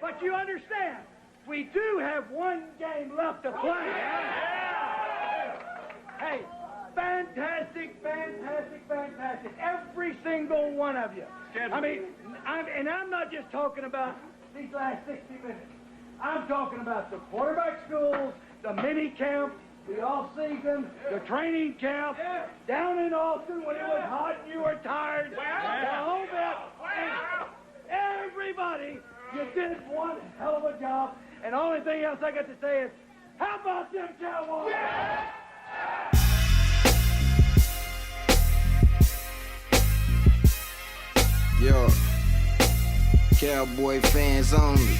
But you understand, we do have one game left to play. Hey, fantastic. Every single one of you. I mean, I'm not just talking about these last 60 minutes. I'm talking about the quarterback schools, the mini camp, the off-season, the training camp, down in Austin when it was hot and you were tired, the whole bit. And everybody, you did one hell of a job. And the only thing else I got to say is, how about them Cowboys? Yo, Cowboy fans only.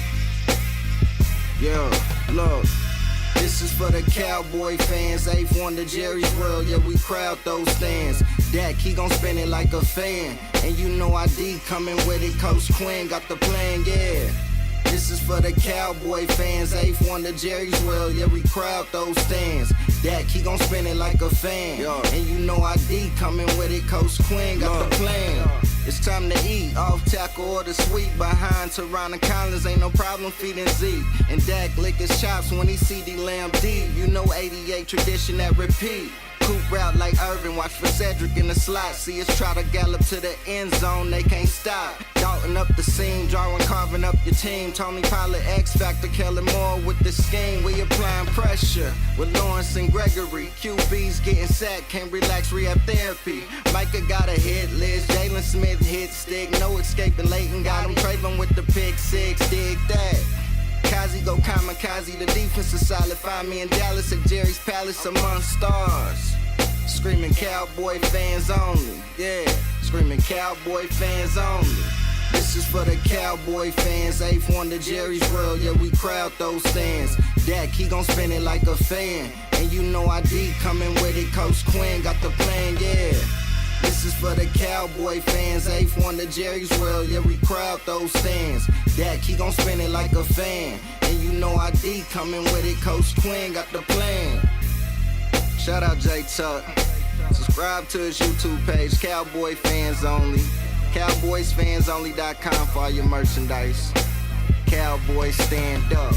Yo, look, this is for the Cowboy fans. 8th wonder Jerry's world, yeah, we crowd those stands. Dak, he gon' spin it like a fan. And you know ID coming with it, Coach Quinn got the plan, yeah. This is for the Cowboy fans. 8th wonder Jerry's world, yeah, we crowd those stands. Dak, he gon' spin it like a fan. Yo. And you know ID coming with it, Coach Quinn got the plan. It's time to eat, off tackle or the sweep. Behind Teron and Collins, ain't no problem feeding Zeke. And Dak lick his chops when he see D Lamb deep. You know 88 tradition that repeat. Coop route like Irvin, watch for Cedric in the slot. See us try to gallop to the end zone, they can't stop. Dalton up the seam, drawing, carving up your team. Tony Pollard, X Factor, Kellen Moore with the scheme. We applying pressure with Lawrence and Gregory. QB's getting sacked, can't relax, rehab therapy. Micah got a hit list, Jalen Smith hit stick. No escaping, Leighton got him craving with the pick six. Dig that. Kazi go kamikaze, the defense is solid. Find me in Dallas at Jerry's Palace among stars. Screaming Cowboy fans only, yeah. Screaming Cowboy fans only. This is for the Cowboy fans. 8th wonder Jerry's world, yeah, we crowd those stands. Dak, he gon' spin it like a fan. And you know ID coming with it, Coach Quinn got the plan, yeah. This is for the Cowboy fans. 8th wonder Jerry's world, yeah, we crowd those stands. Dak, he gon' spin it like a fan. And you know ID coming with it, Coach Quinn got the plan. Shout out J Tuck. Subscribe to his YouTube page, Cowboy Fans Only. CowboysFansOnly.com for all your merchandise. Cowboys stand up.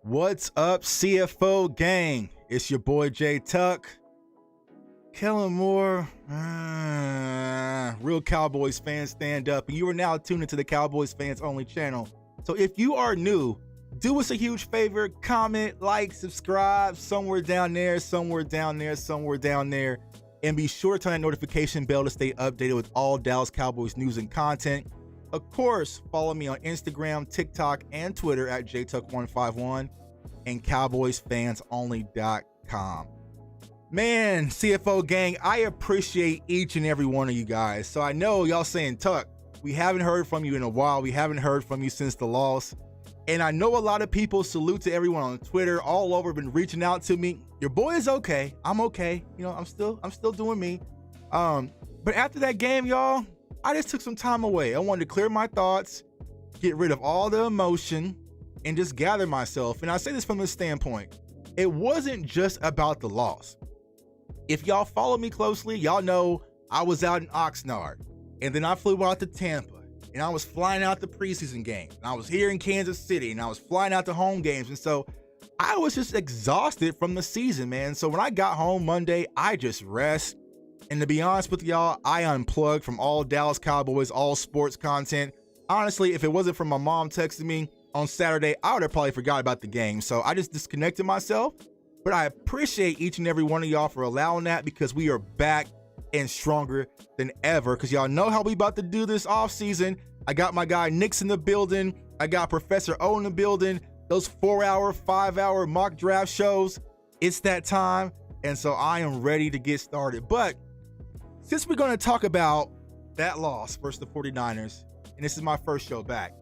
What's up, CFO gang? It's your boy J Tuck. Kellen Moore, real Cowboys fans stand up, and you are now tuned into the Cowboys Fans Only channel. So if you are new, do us a huge favor, comment, like, subscribe, somewhere down there, and be sure to turn that notification bell to stay updated with all Dallas Cowboys news and content. Of course, follow me on Instagram, TikTok, and Twitter at jtuck151 and cowboysfansonly.com. Man, CFO gang, I appreciate each and every one of you guys. So I know y'all saying, Tuck, we haven't heard from you in a while. We haven't heard from you since the loss. And I know a lot of people, salute to everyone on Twitter, all over, been reaching out to me. Your boy is okay. I'm okay. You know, I'm still doing me. But after that game, y'all, I just took some time away. I wanted to clear my thoughts, get rid of all the emotion, and just gather myself. And I say this from this standpoint. It wasn't just about the loss. If y'all follow me closely, y'all know I was out in Oxnard, and then I flew out to Tampa, and I was flying out to preseason games, and I was here in Kansas City, and I was flying out to home games. And so I was just exhausted from the season, man. So when I got home Monday, I just rest. And to be honest with y'all, I unplugged from all Dallas Cowboys, all sports content. Honestly, if it wasn't for my mom texting me on Saturday, I would have probably forgot about the game. So I just disconnected myself. But I appreciate each and every one of y'all for allowing that, because we are back and stronger than ever. Because y'all know how we about to do this offseason. I got my guy Nick's in the building. I got Professor O in the building. those 4-hour, 5-hour mock draft shows. It's that time. And so I am ready to get started. But since we're going to talk about that loss versus the 49ers, and this is my first show back,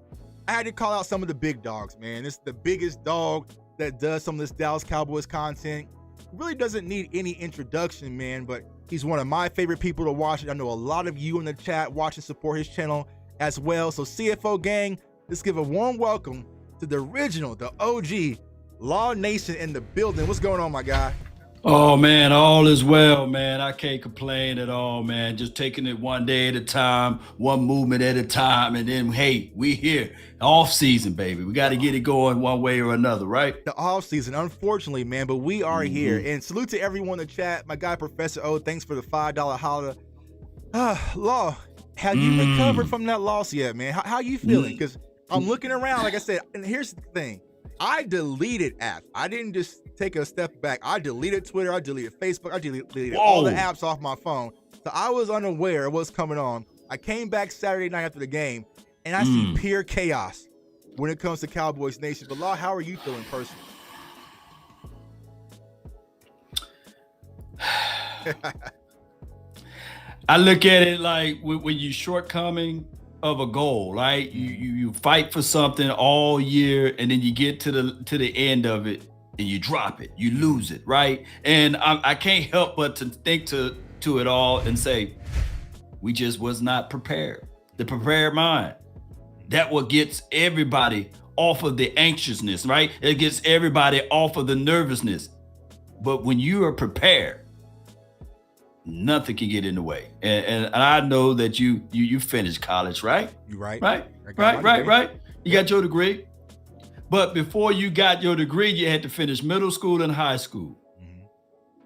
I had to call out some of the big dogs, man. This is the biggest dog that does some of this Dallas Cowboys content. Really doesn't need any introduction, man, but he's one of my favorite people to watch. I know a lot of you in the chat watch and support his channel as well. So CFO gang, let's give a warm welcome to the original, the OG, Law Nation in the building. What's going on, my guy? Oh, man, all is well, man. I can't complain at all, man. Just taking it one day at a time, one movement at a time, and then, hey, we here. Off season, baby. We got to get it going one way or another, right? The off season, unfortunately, man, but we are here. And salute to everyone in the chat. My guy, Professor O, thanks for the $5 holler. Law, have you recovered from that loss yet, man? How you feeling? Because I'm looking around, like I said, and here's the thing. I deleted apps. I didn't just take a step back. I deleted Twitter. I deleted Facebook. I deleted all the apps off my phone. So I was unaware of what's coming on. I came back Saturday night after the game, and I see pure chaos when it comes to Cowboys Nation. But Law, how are you feeling personally? I look at it like when you shortcoming of a goal, right? You fight for something all year, and then you get to the end of it and you drop it, you lose it, right? And I can't help but to think to it all and say, we just was not prepared. The prepared mind, that what gets everybody off of the anxiousness, right? It gets everybody off of the nervousness. But when you are prepared, nothing can get in the way. And I know that you finished college, right? You right. Right. You got your degree. But before you got your degree, you had to finish middle school and high school.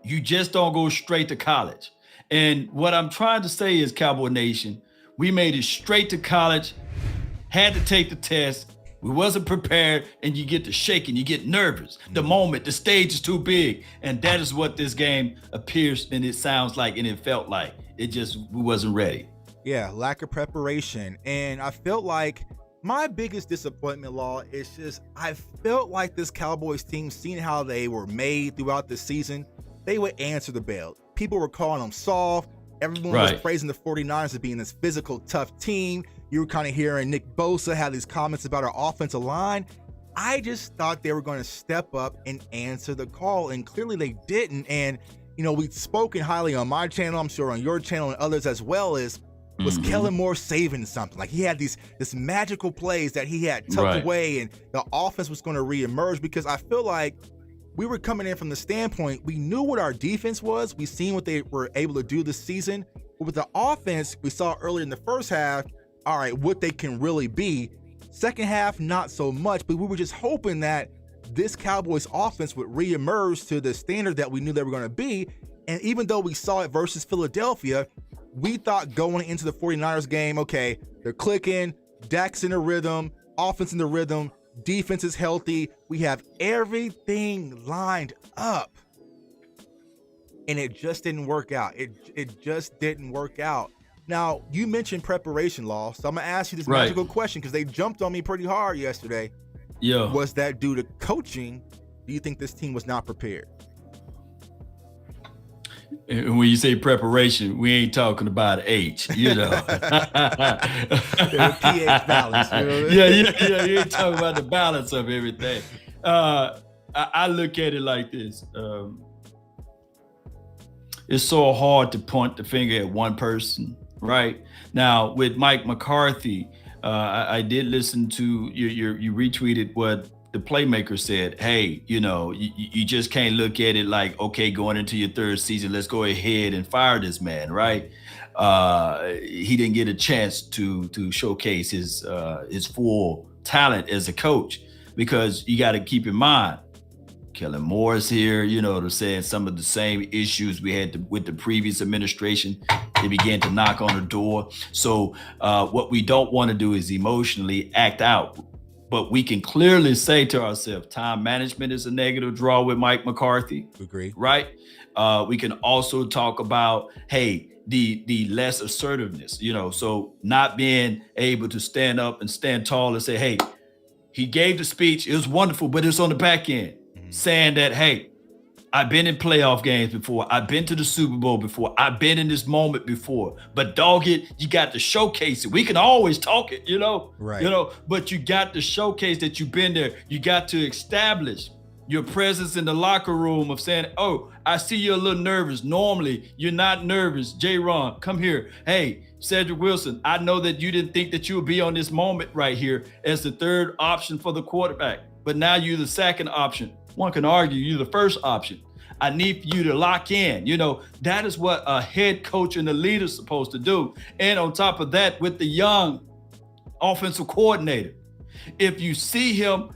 You just don't go straight to college. And what I'm trying to say is, Cowboy Nation, we made it straight to college, had to take the test. We wasn't prepared, and you get to shaking, you get nervous. The moment, the stage is too big. And that is what this game appears and it sounds like and it felt like. We wasn't ready. Yeah, lack of preparation. And I felt like my biggest disappointment, Law, is just I felt like this Cowboys team, seeing how they were made throughout the season, they would answer the bell. People were calling them soft. Everyone was praising the 49ers as being this physical, tough team. You were kind of hearing Nick Bosa have these comments about our offensive line. I just thought they were going to step up and answer the call, and clearly they didn't. And, you know, we've spoken highly on my channel, I'm sure on your channel and others as well, as was Kellen Moore saving something. Like he had this magical plays that he had tucked away, and the offense was going to reemerge, because I feel like we were coming in from the standpoint, we knew what our defense was. We seen what they were able to do this season. But with the offense, we saw earlier in the first half, all right, what they can really be. Second half, not so much, but we were just hoping that this Cowboys offense would reemerge to the standard that we knew they were going to be. And even though we saw it versus Philadelphia, we thought going into the 49ers game, okay, they're clicking, Dak's in the rhythm, offense in the rhythm, defense is healthy, we have everything lined up. And it just didn't work out. It just didn't work out. Now, you mentioned preparation, Law, so I'm going to ask you this magical question, because they jumped on me pretty hard yesterday. Yeah. Was that due to coaching? Do you think this team was not prepared? And when you say preparation, we ain't talking about H, you know. pH balance. You know? Yeah. You ain't talking about the balance of everything. I look at it like this. It's so hard to point the finger at one person, right? Now, with Mike McCarthy, I did listen to you retweeted what the playmaker said. Hey, you know, you just can't look at it like, okay, going into your third season, let's go ahead and fire this man, right? He didn't get a chance to showcase his full talent as a coach, because you got to keep in mind, Kellen Moore is here, you know, they're saying some of the same issues we had with the previous administration. They began to knock on the door. So what we don't want to do is emotionally act out. But we can clearly say to ourselves, time management is a negative draw with Mike McCarthy. Agree. Right? We can also talk about, hey, the less assertiveness, you know, so not being able to stand up and stand tall and say, hey, he gave the speech. It was wonderful, but it's on the back end saying that, hey, I've been in playoff games before. I've been to the Super Bowl before. I've been in this moment before. But dog it, you got to showcase it. We can always talk it, Right. but you got to showcase that you've been there. You got to establish your presence in the locker room of saying, oh, I see you're a little nervous. Normally, you're not nervous. J-Ron, come here. Hey, Cedric Wilson, I know that you didn't think that you would be on this moment right here as the third option for the quarterback, but now you're the second option. One can argue you're the first option. I need you to lock in. That is what a head coach and a leader is supposed to do. And on top of that, with the young offensive coordinator, if you see him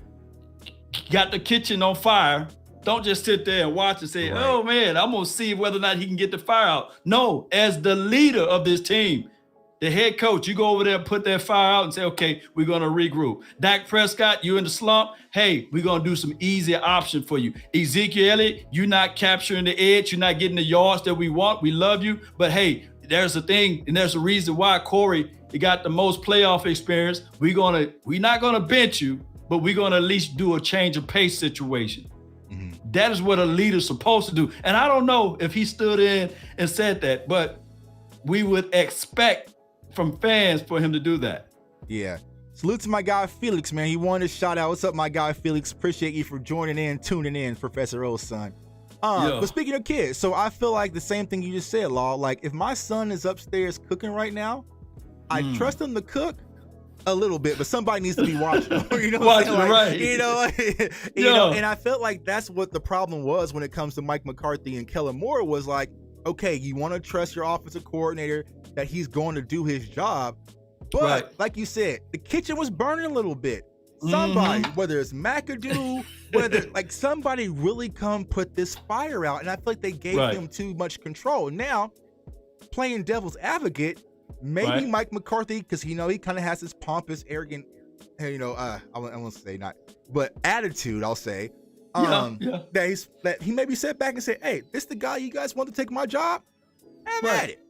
got the kitchen on fire, don't just sit there and watch and say, oh man, I'm gonna see whether or not he can get the fire out. No, as the leader of this team, the head coach, you go over there and put that fire out and say, okay, we're gonna regroup. Dak Prescott, you in the slump. Hey, we're gonna do some easier option for you. Ezekiel Elliott, you're not capturing the edge, you're not getting the yards that we want. We love you, but hey, there's a thing, and there's a reason why Corey, he got the most playoff experience. We're not gonna bench you, but we're gonna at least do a change of pace situation. That is what a leader's supposed to do. And I don't know if he stood in and said that, but we would expect from fans for him to do that. Yeah. Salute to my guy Felix, man. He wanted a shout out. What's up, my guy Felix? Appreciate you for joining in, tuning in, Professor O's son. But speaking of kids, so I feel like the same thing you just said, Law. Like if my son is upstairs cooking right now, I trust him to cook a little bit, but somebody needs to be watching. Watching, right? And I felt like that's what the problem was when it comes to Mike McCarthy and Kellen Moore was like, okay, you want to trust your offensive coordinator that he's going to do his job, but like you said, the kitchen was burning a little bit. Somebody, whether it's McAdoo, whether like somebody really come put this fire out, and I feel like they gave him too much control. Now, playing devil's advocate, maybe Mike McCarthy, because he kind of has this pompous, arrogant, I won't say not, but attitude, I'll say. That he maybe sat back and said, hey, this the guy you guys want to take my job? Have at it.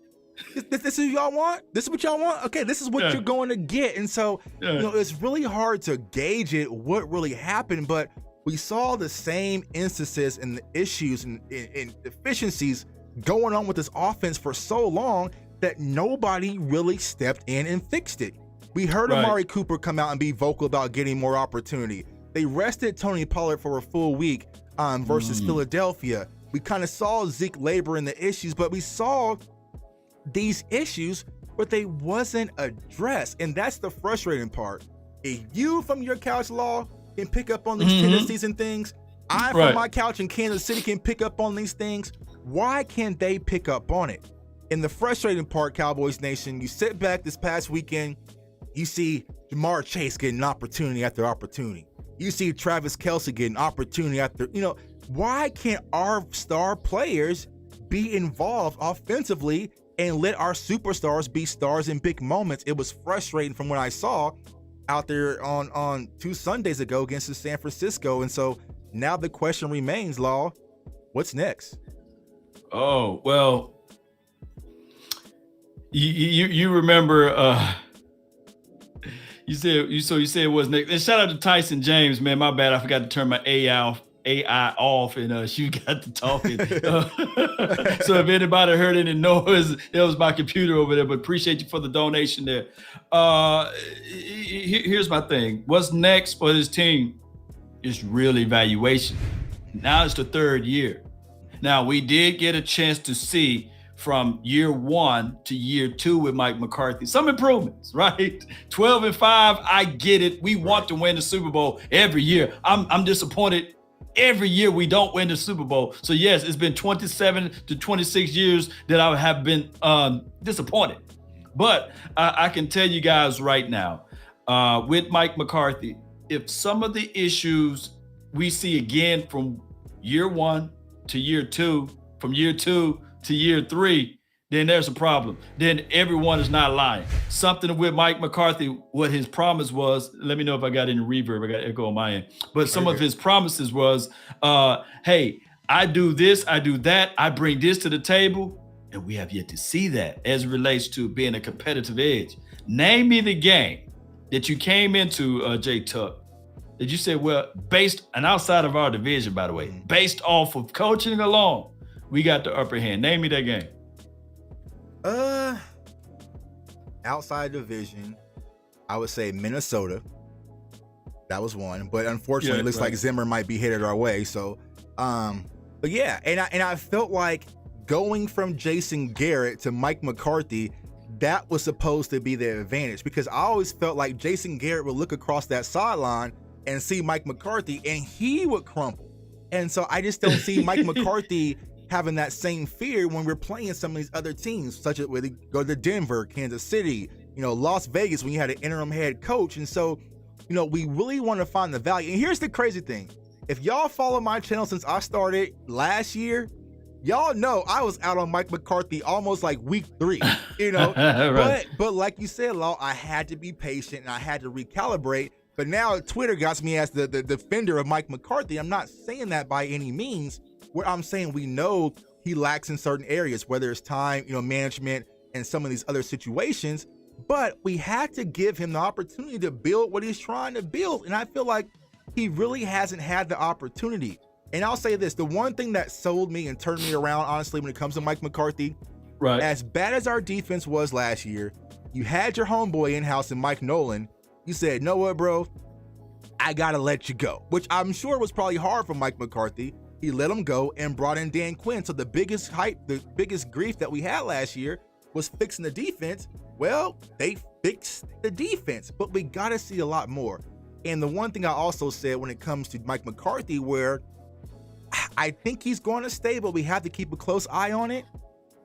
This is y'all want? This is what y'all want? Okay, this is what you're going to get. And so, it's really hard to gauge what really happened, but we saw the same instances and the issues and deficiencies going on with this offense for so long that nobody really stepped in and fixed it. We heard Amari Cooper come out and be vocal about getting more opportunity. They rested Tony Pollard for a full week versus Philadelphia. We kind of saw Zeke labor in the issues, but we saw these issues, but they wasn't addressed. And that's the frustrating part. If you from your couch, Law, can pick up on these tendencies and things, I from my couch in Kansas City can pick up on these things. Why can't they pick up on it? And the frustrating part, Cowboys Nation, you sit back this past weekend, you see Jamar Chase getting opportunity after opportunity. You see Travis Kelce getting opportunity after, why can't our star players be involved offensively and let our superstars be stars in big moments? It was frustrating from what I saw out there on 2 Sundays ago against the San Francisco. And so now the question remains, Law, what's next? Oh, well, you remember, you said what's next. And shout out to Tyson James, man. My bad, I forgot to turn my AI off, and she got to talking. So if anybody heard any noise, it was my computer over there. But appreciate you for the donation there. Here's my thing. What's next for this team is real evaluation. Now it's the 3rd year. Now we did get a chance to see from year 1 to year 2 with Mike McCarthy some improvements, right? 12-5, I get it. We want to win the Super Bowl every year. I'm disappointed every year we don't win the Super Bowl. So yes, it's been 27 to 26 years that I have been disappointed. But I can tell you guys right now, with Mike McCarthy, if some of the issues we see again from year 1 to year 2, from year 2 to year 3, then there's a problem. Then everyone is not lying. Something with Mike McCarthy, what his promise was, let me know if I got any reverb, I got echo on my end. But some of his promises was, hey, I do this, I do that, I bring this to the table. And we have yet to see that as it relates to being a competitive edge. Name me the game that you came into, Jay Tuck, that you said, well, based and outside of our division, by the way, based off of coaching alone, we got the upper hand? Name me that game. Outside division, I would say Minnesota. That was one, but unfortunately, it looks like Zimmer might be headed our way. So, but yeah, and I felt like going from Jason Garrett to Mike McCarthy, that was supposed to be the advantage, because I always felt like Jason Garrett would look across that sideline and see Mike McCarthy and he would crumble. And so I just don't see Mike McCarthy having that same fear when we're playing some of these other teams, such as when they go to Denver, Kansas City, Las Vegas, when you had an interim head coach. And so, we really want to find the value. And here's the crazy thing. If y'all follow my channel since I started last year, y'all know I was out on Mike McCarthy almost like week 3, right. But like you said, Law, I had to be patient and I had to recalibrate. But now Twitter got me as the defender of Mike McCarthy. I'm not saying that by any means. Where I'm saying we know he lacks in certain areas, whether it's time, management, and some of these other situations. But we had to give him the opportunity to build what he's trying to build. And I feel like he really hasn't had the opportunity. And I'll say this, the one thing that sold me and turned me around, honestly, when it comes to Mike McCarthy, right? As bad as our defense was last year, you had your homeboy in-house in Mike Nolan. You said, know what, bro? I got to let you go, which I'm sure was probably hard for Mike McCarthy. He let him go and brought in Dan Quinn. So the biggest grief that we had last year was fixing the defense. Well, they fixed the defense, but we got to see a lot more. And the one thing I also said when it comes to Mike McCarthy, where I think he's going to stay, but we have to keep a close eye on it.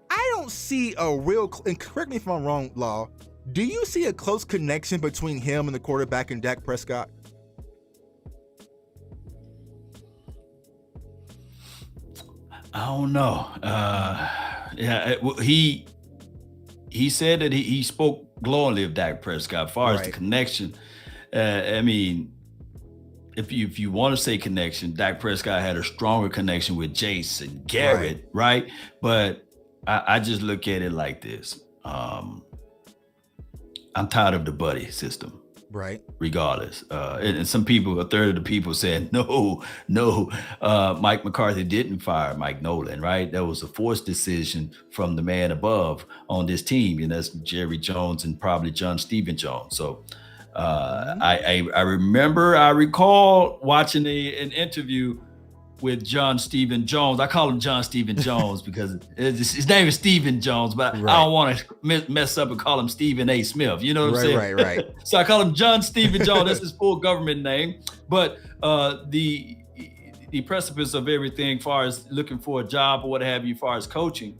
I don't see a real, and correct me if I'm wrong, Law, do you see a close connection between him and the quarterback and Dak Prescott? I don't know. He said that he spoke glowingly of Dak Prescott. As far as the connection, I mean, if you want to say connection, Dak Prescott had a stronger connection with Jason Garrett, right? But I just look at it like this. I'm tired of the buddy system. Right. Regardless. And some people, a third of the people said, no, Mike McCarthy didn't fire Mike Nolan, right? That was a forced decision from the man above on this team. And that's Jerry Jones and probably John Stephen Jones. So I recall watching an interview with John Stephen Jones. I call him John Stephen Jones because his name is Stephen Jones, but I don't want to mess up and call him Stephen A. Smith. You know what I'm saying? Right. So I call him John Stephen Jones. That's his full government name. But the precipice of everything, as far as looking for a job or what have you, as far as coaching,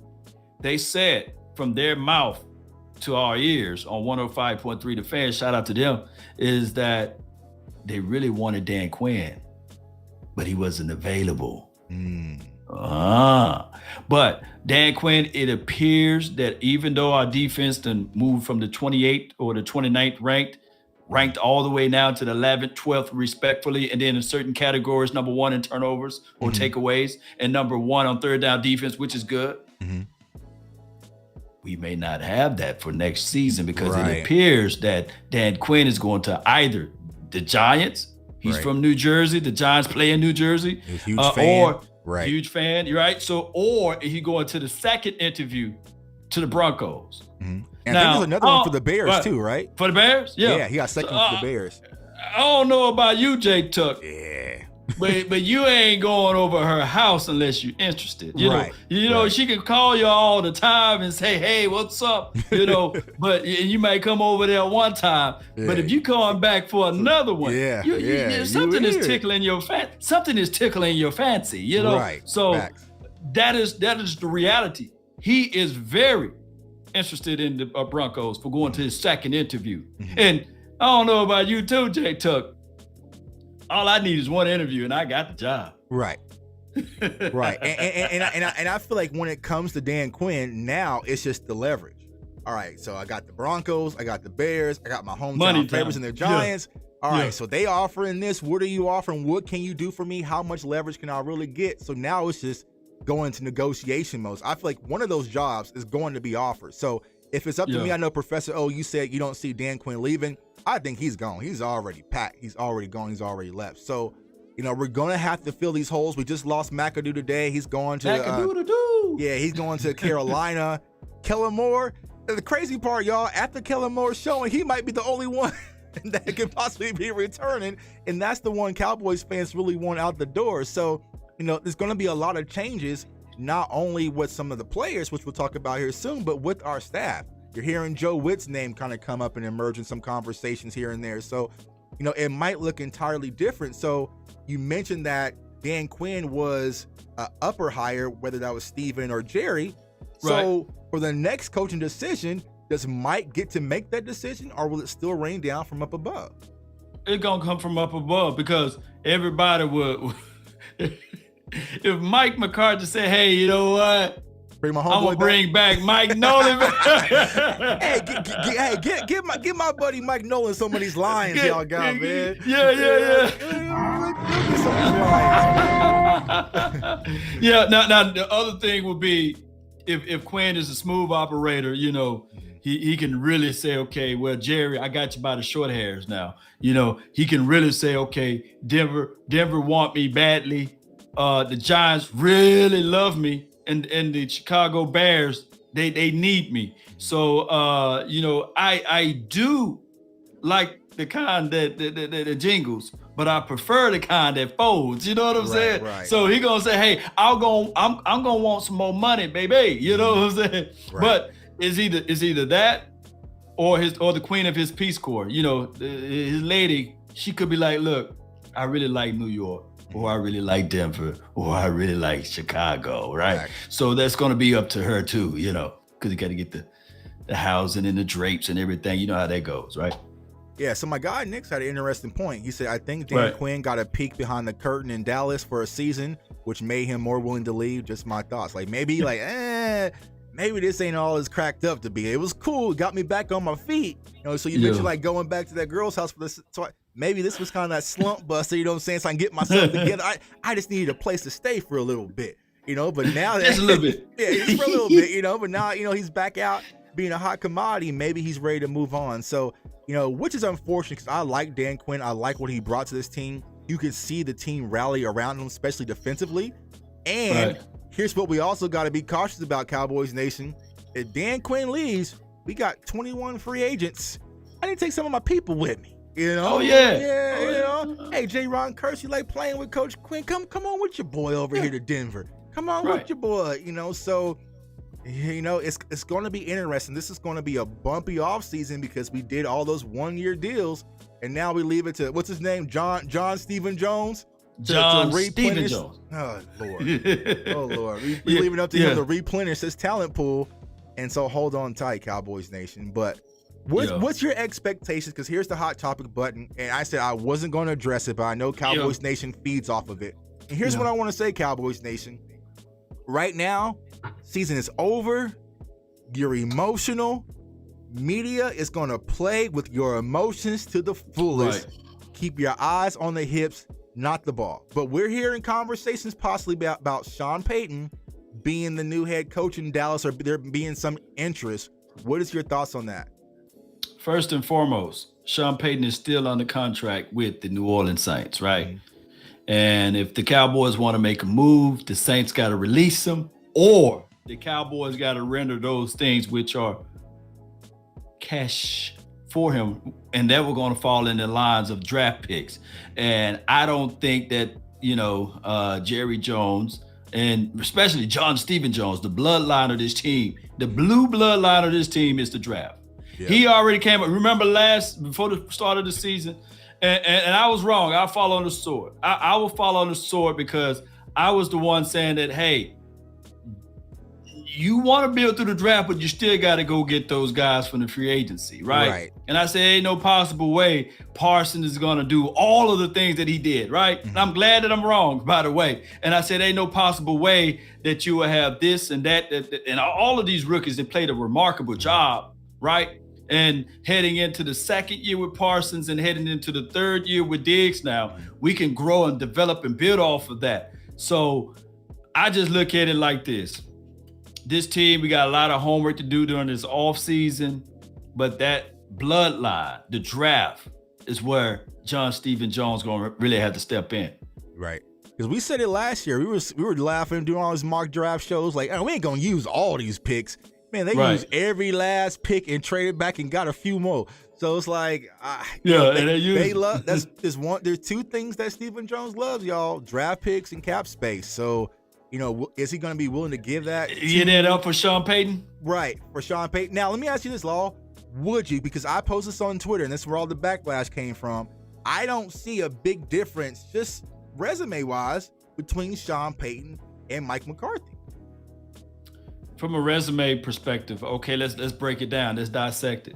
they said from their mouth to our ears on 105.3 The Fan, shout out to them, is that they really wanted Dan Quinn, but he wasn't available. But Dan Quinn, it appears that even though our defense done moved from the 28th or the 29th ranked all the way now to the 11th, 12th respectfully, and then in certain categories, number 1 in turnovers or takeaways, and number 1 on third down defense, which is good. We may not have that for next season because it appears that Dan Quinn is going to either the Giants. He's from New Jersey. The Giants play in New Jersey. Huge fan. Huge fan, right? So, or he going to the second interview to the Broncos. And now, I think there's another one for the Bears too, right? For the Bears? Yeah, he got second for the Bears. I don't know about you, Jay Tuck. Yeah. But you ain't going over her house unless you're interested. You know, she can call you all the time and say, hey, what's up? But you might come over there one time. But if you come back for another one, something is tickling your fancy. Something is tickling your fancy, So that is the reality. He is very interested in the Broncos for going to his second interview. And I don't know about you too, Jay Tuck. All I need is one interview and I got the job. Right. And I feel like when it comes to Dan Quinn, now it's just the leverage. All right, so I got the Broncos, I got the Bears, I got my hometown favorites and their Giants. All right, so they offering this. What are you offering? What can you do for me? How much leverage can I really get? So now it's just going to negotiation mode. I feel like one of those jobs is going to be offered. So If it's up to me, I know Professor O, you said you don't see Dan Quinn leaving. I think he's gone. He's already packed. He's already gone. He's already left. So, we're going to have to fill these holes. We just lost McAdoo today. He's going to he's going to Carolina. Kellen Moore, the crazy part, y'all, after Kellen Moore showing, he might be the only one that could possibly be returning, and that's the one Cowboys fans really want out the door. So, there's going to be a lot of changes, not only with some of the players, which we'll talk about here soon, but with our staff. You're hearing Joe Witt's name kind of come up and emerge in some conversations here and there. So, it might look entirely different. So you mentioned that Dan Quinn was an upper hire, whether that was Steven or Jerry. So for the next coaching decision, does Mike get to make that decision, or will it still rain down from up above? It's going to come from up above, because everybody would, if Mike McCarthy said, hey, you know what? I'm gonna bring back Mike Nolan. Hey, give my buddy Mike Nolan some of these lines y'all got, man. Yeah. Yeah. Now the other thing would be if Quinn is a smooth operator, he can really say, okay, well, Jerry, I got you by the short hairs now. He can really say, okay, Denver want me badly. The Giants really love me. And the Chicago Bears, they need me. So, I do like the kind that jingles, but I prefer the kind that folds. You know what I'm saying? Right. So he gonna say, hey, I'm gonna want some more money, baby. You know what I'm saying? Right. But it's either that or the queen of his Peace Corps. His lady, she could be like, look, I really like New York, or I really like Denver, or I really like Chicago, right? So that's going to be up to her too, because you got to get the housing and the drapes and everything. You know how that goes, right? Yeah, so my guy Nick's had an interesting point. He said, I think Dan Quinn got a peek behind the curtain in Dallas for a season, which made him more willing to leave. Just my thoughts. Maybe this ain't all it's cracked up to be. It was cool. It got me back on my feet. So you mentioned going back to that girl's house for this. So maybe this was kind of that slump buster, you know what I'm saying? So I can get myself together. I just needed a place to stay for a little bit, but now just a little bit. Yeah, just for a little bit, but now, he's back out being a hot commodity. Maybe he's ready to move on. So, which is unfortunate, because I like Dan Quinn. I like what he brought to this team. You could see the team rally around him, especially defensively. And here's what we also got to be cautious about, Cowboys Nation. If Dan Quinn leaves, we got 21 free agents. I need to take some of my people with me. Oh yeah. Hey, J. Ron Curse, you like playing with Coach Quinn? Come on with your boy over here to Denver. Come on with your boy. So it's going to be interesting. This is going to be a bumpy offseason, because we did all those 1-year deals, and now we leave it to, what's his name, John Stephen Jones. John Stephen Jones. Oh Lord. We leave it up to him to replenish his talent pool. And so hold on tight, Cowboys Nation. But what's your expectations? Because here's the hot topic button, and I said I wasn't going to address it, but I know Cowboys Nation feeds off of it. And here's what I want to say, Cowboys Nation. Right now, season is over. You're emotional. Media is going to play with your emotions to the fullest. Keep your eyes on the hips, not the ball. But we're hearing conversations possibly about Sean Payton being the new head coach in Dallas, or there being some interest. What is your thoughts on that? First and foremost, Sean Payton is still under contract with the New Orleans Saints, right? Mm-hmm. And if the Cowboys want to make a move, the Saints got to release him, or the Cowboys got to render those things which are cash for him, and that we're going to fall in the lines of draft picks. And I don't think that, Jerry Jones, and especially John Stephen Jones, the bloodline of this team, the blue bloodline of this team is the draft. Yeah. He already came up. Remember before the start of the season, and I was wrong. I fall on the sword. I will fall on the sword, because I was the one saying that, hey, you want to build through the draft, but you still got to go get those guys from the free agency, right? And I said, ain't no possible way Parsons is going to do all of the things that he did, right? Mm-hmm. And I'm glad that I'm wrong, by the way. And I said, ain't no possible way that you will have this and that, and all of these rookies that played a remarkable job, right? And heading into the second year with Parsons and heading into the third year with Diggs now, we can grow and develop and build off of that. So I just look at it like this. this team, we got a lot of homework to do during this offseason, but that bloodline, the draft, is where John Stephen Jones going to really have to step in. Right. Because we said it last year. We were laughing, doing all these mock draft shows like, oh, we ain't going to use all these picks. Man, they used every last pick and traded back and got a few more. So it's like, they love, there's two things that Stephen Jones loves, y'all, draft picks and cap space. So, is he going to be willing to give that? Get that up for Sean Payton? Right, for Sean Payton. Now, let me ask you this, Law. Would you? Because I posted this on Twitter, and this is where all the backlash came from. I don't see a big difference, just resume-wise, between Sean Payton and Mike McCarthy. From a resume perspective, okay, let's break it down. Let's dissect it.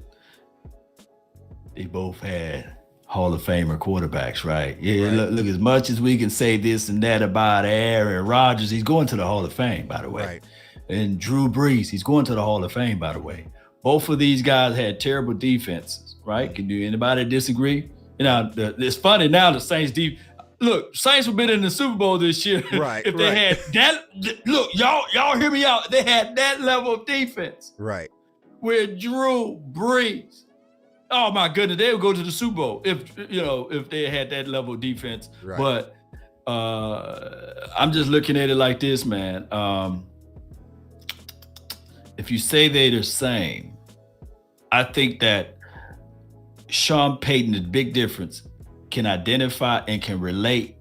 They both had Hall of Famer quarterbacks, right? Yeah, right. Look, as much as we can say this and that about Aaron Rodgers, he's going to the Hall of Fame, by the way. Right. And Drew Brees, he's going to the Hall of Fame, by the way. Both of these guys had terrible defenses, right? Can anybody disagree? It's funny now the Saints Saints would have been in the Super Bowl this year. Right. If they had that, look, y'all hear me out. They had that level of defense. Right. With Drew Brees. Oh my goodness, they would go to the Super Bowl if they had that level of defense. Right. But I'm just looking at it like this, man. If you say they're the same, I think that Sean Payton, the big difference, can identify and can relate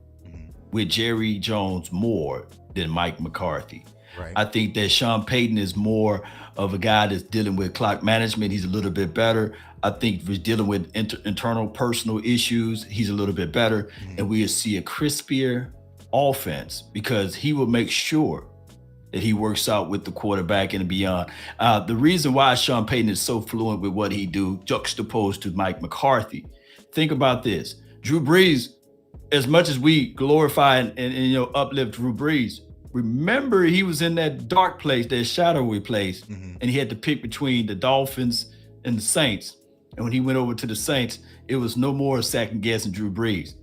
with Jerry Jones more than Mike McCarthy. Right. I think that Sean Payton is more of a guy that's dealing with clock management. He's a little bit better. I think if he's dealing with internal personal issues, he's a little bit better. And we'll see a crispier offense because he will make sure that he works out with the quarterback and beyond. The reason why Sean Payton is so fluent with what he do, juxtaposed to Mike McCarthy, think about this. Drew Brees, as much as we glorify and uplift Drew Brees, remember he was in that dark place, that shadowy place, and he had to pick between the Dolphins and the Saints. And when he went over to the Saints, it was no more second guessing Drew Brees.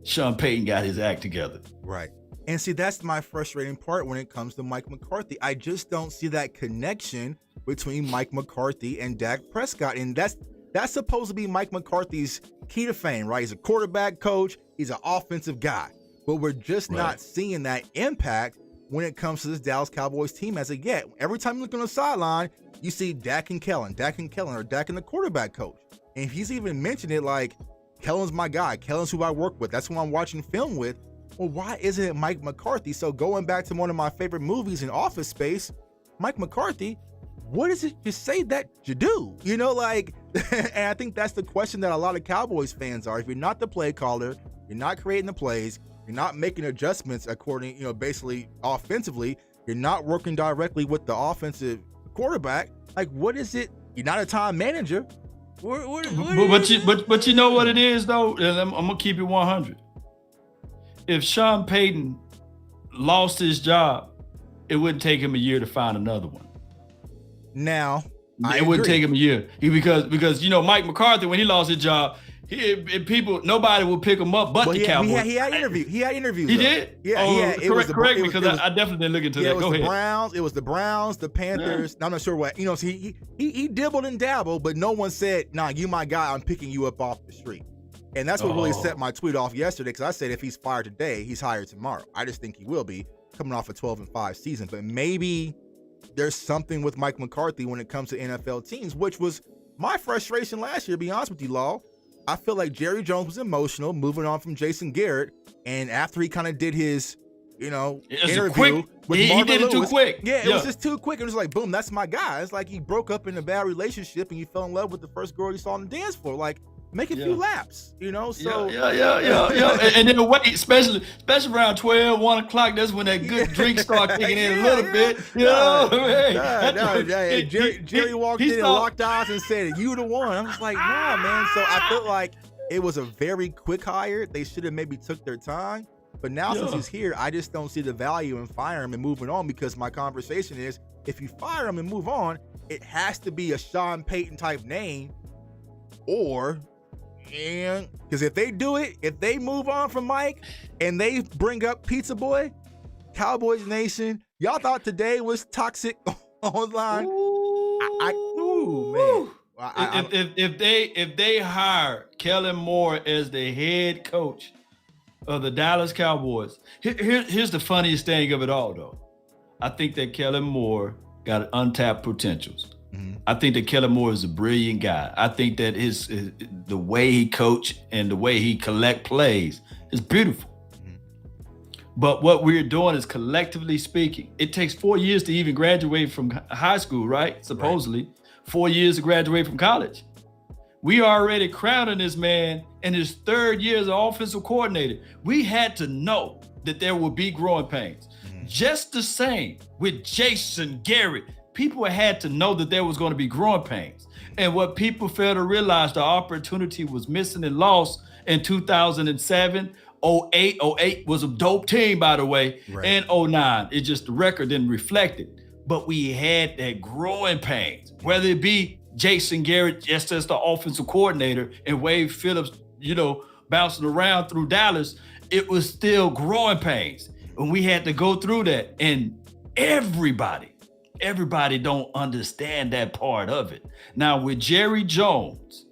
Sean Payton got his act together. Right. And see, that's my frustrating part when it comes to Mike McCarthy. I just don't see that connection between Mike McCarthy and Dak Prescott. And that's supposed to be Mike McCarthy's key to fame, right? He's a quarterback coach. He's an offensive guy. But we're just not seeing that impact when it comes to this Dallas Cowboys team as of yet. Every time you look on the sideline, you see Dak and Kellen, or Dak and the quarterback coach. And if he's even mentioned it like, Kellen's my guy, Kellen's who I work with, that's who I'm watching film with. Well, why isn't it Mike McCarthy? So going back to one of my favorite movies in Office Space, Mike McCarthy, what is it you say that you do? And I think that's the question that a lot of Cowboys fans are. If you're not the play caller, you're not creating the plays, you're not making adjustments according, basically offensively, you're not working directly with the offensive quarterback. Like, what is it? You're not a time manager. But you know what it is, though? And I'm going to keep it 100. If Sean Payton lost his job, it wouldn't take him a year to find another one. Now, it wouldn't take him a year because Mike McCarthy, when he lost his job, nobody would pick him up but the Cowboys. He had interviews. He did? Yeah. Correct me because I definitely didn't look into that. Go ahead. It was the Browns, the Panthers. Yeah. I'm not sure what. So he dibbled and dabbled, but no one said, "Nah, you my guy. I'm picking you up off the street." And that's what really set my tweet off yesterday, because I said if he's fired today, he's hired tomorrow. I just think he will be coming off a 12-5 season. But maybe there's something with Mike McCarthy when it comes to NFL teams, which was my frustration last year, to be honest with you, Law. I feel like Jerry Jones was emotional, moving on from Jason Garrett. And after he kind of did his, interview with he did it too quick. Yeah, it was just too quick. It was like, boom, that's my guy. It's like he broke up in a bad relationship and he fell in love with the first girl he saw on the dance floor. Like, make a few laps, So and then the way, especially around 12, 1 o'clock, that's when that good drink start kicking in a little bit. Jerry walked in and locked eyes and said, "You the one." I'm just like, nah, man. So I felt like it was a very quick hire. They should have maybe took their time. But now since he's here, I just don't see the value in firing him and moving on, because my conversation is, if you fire him and move on, it has to be a Sean Payton type name, and because if they do it, if they move on from Mike and they bring up Pizza Boy, Cowboys Nation, y'all thought today was toxic online. If they hire Kellen Moore as the head coach of the Dallas Cowboys, here's the funniest thing of it all, though. I think that Kellen Moore got untapped potentials. I think that Kellen Moore is a brilliant guy. I think that the way he coach and the way he collect plays is beautiful. But what we're doing is, collectively speaking, it takes 4 years to even graduate from high school, right? Supposedly, 4 years to graduate from college. We already crowning this man in his third year as an offensive coordinator. We had to know that there would be growing pains. Just the same with Jason Garrett. People had to know that there was going to be growing pains. And what people failed to realize, the opportunity was missing and lost in 2007, 08 was a dope team, by the way, and 09. It just, the record didn't reflect it. But we had that growing pains, whether it be Jason Garrett just as the offensive coordinator and Wade Phillips, bouncing around through Dallas, it was still growing pains. And we had to go through that. And everybody don't understand that part of it. Now with Jerry Jones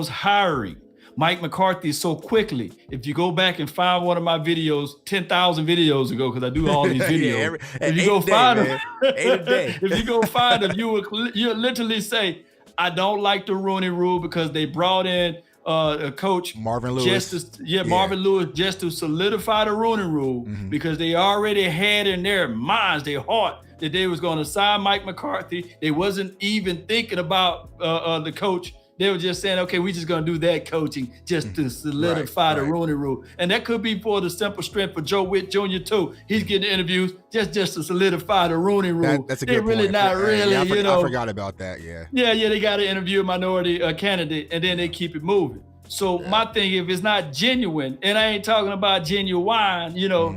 hiring Mike McCarthy so quickly, if you go back and find one of my videos, 10,000 videos ago, because I do all these videos. If you go find them, if you go find them, you'll literally say, I don't like the Rooney Rule because they brought in a coach, Marvin Lewis. Marvin Lewis, just to solidify the Rooney Rule, because they already had in their minds, their heart, that they was going to sign Mike McCarthy. They wasn't even thinking about the coach. They were just saying, okay, we're just going to do that coaching just to solidify the Rooney Rule. And that could be for the simple strength for Joe Witt Jr. too. He's getting interviews just to solidify the Rooney Rule. That's a good point. Really not really, I forgot about that, Yeah, they got to interview a minority candidate, and then they keep it moving. So my thing, if it's not genuine, and I ain't talking about genuine,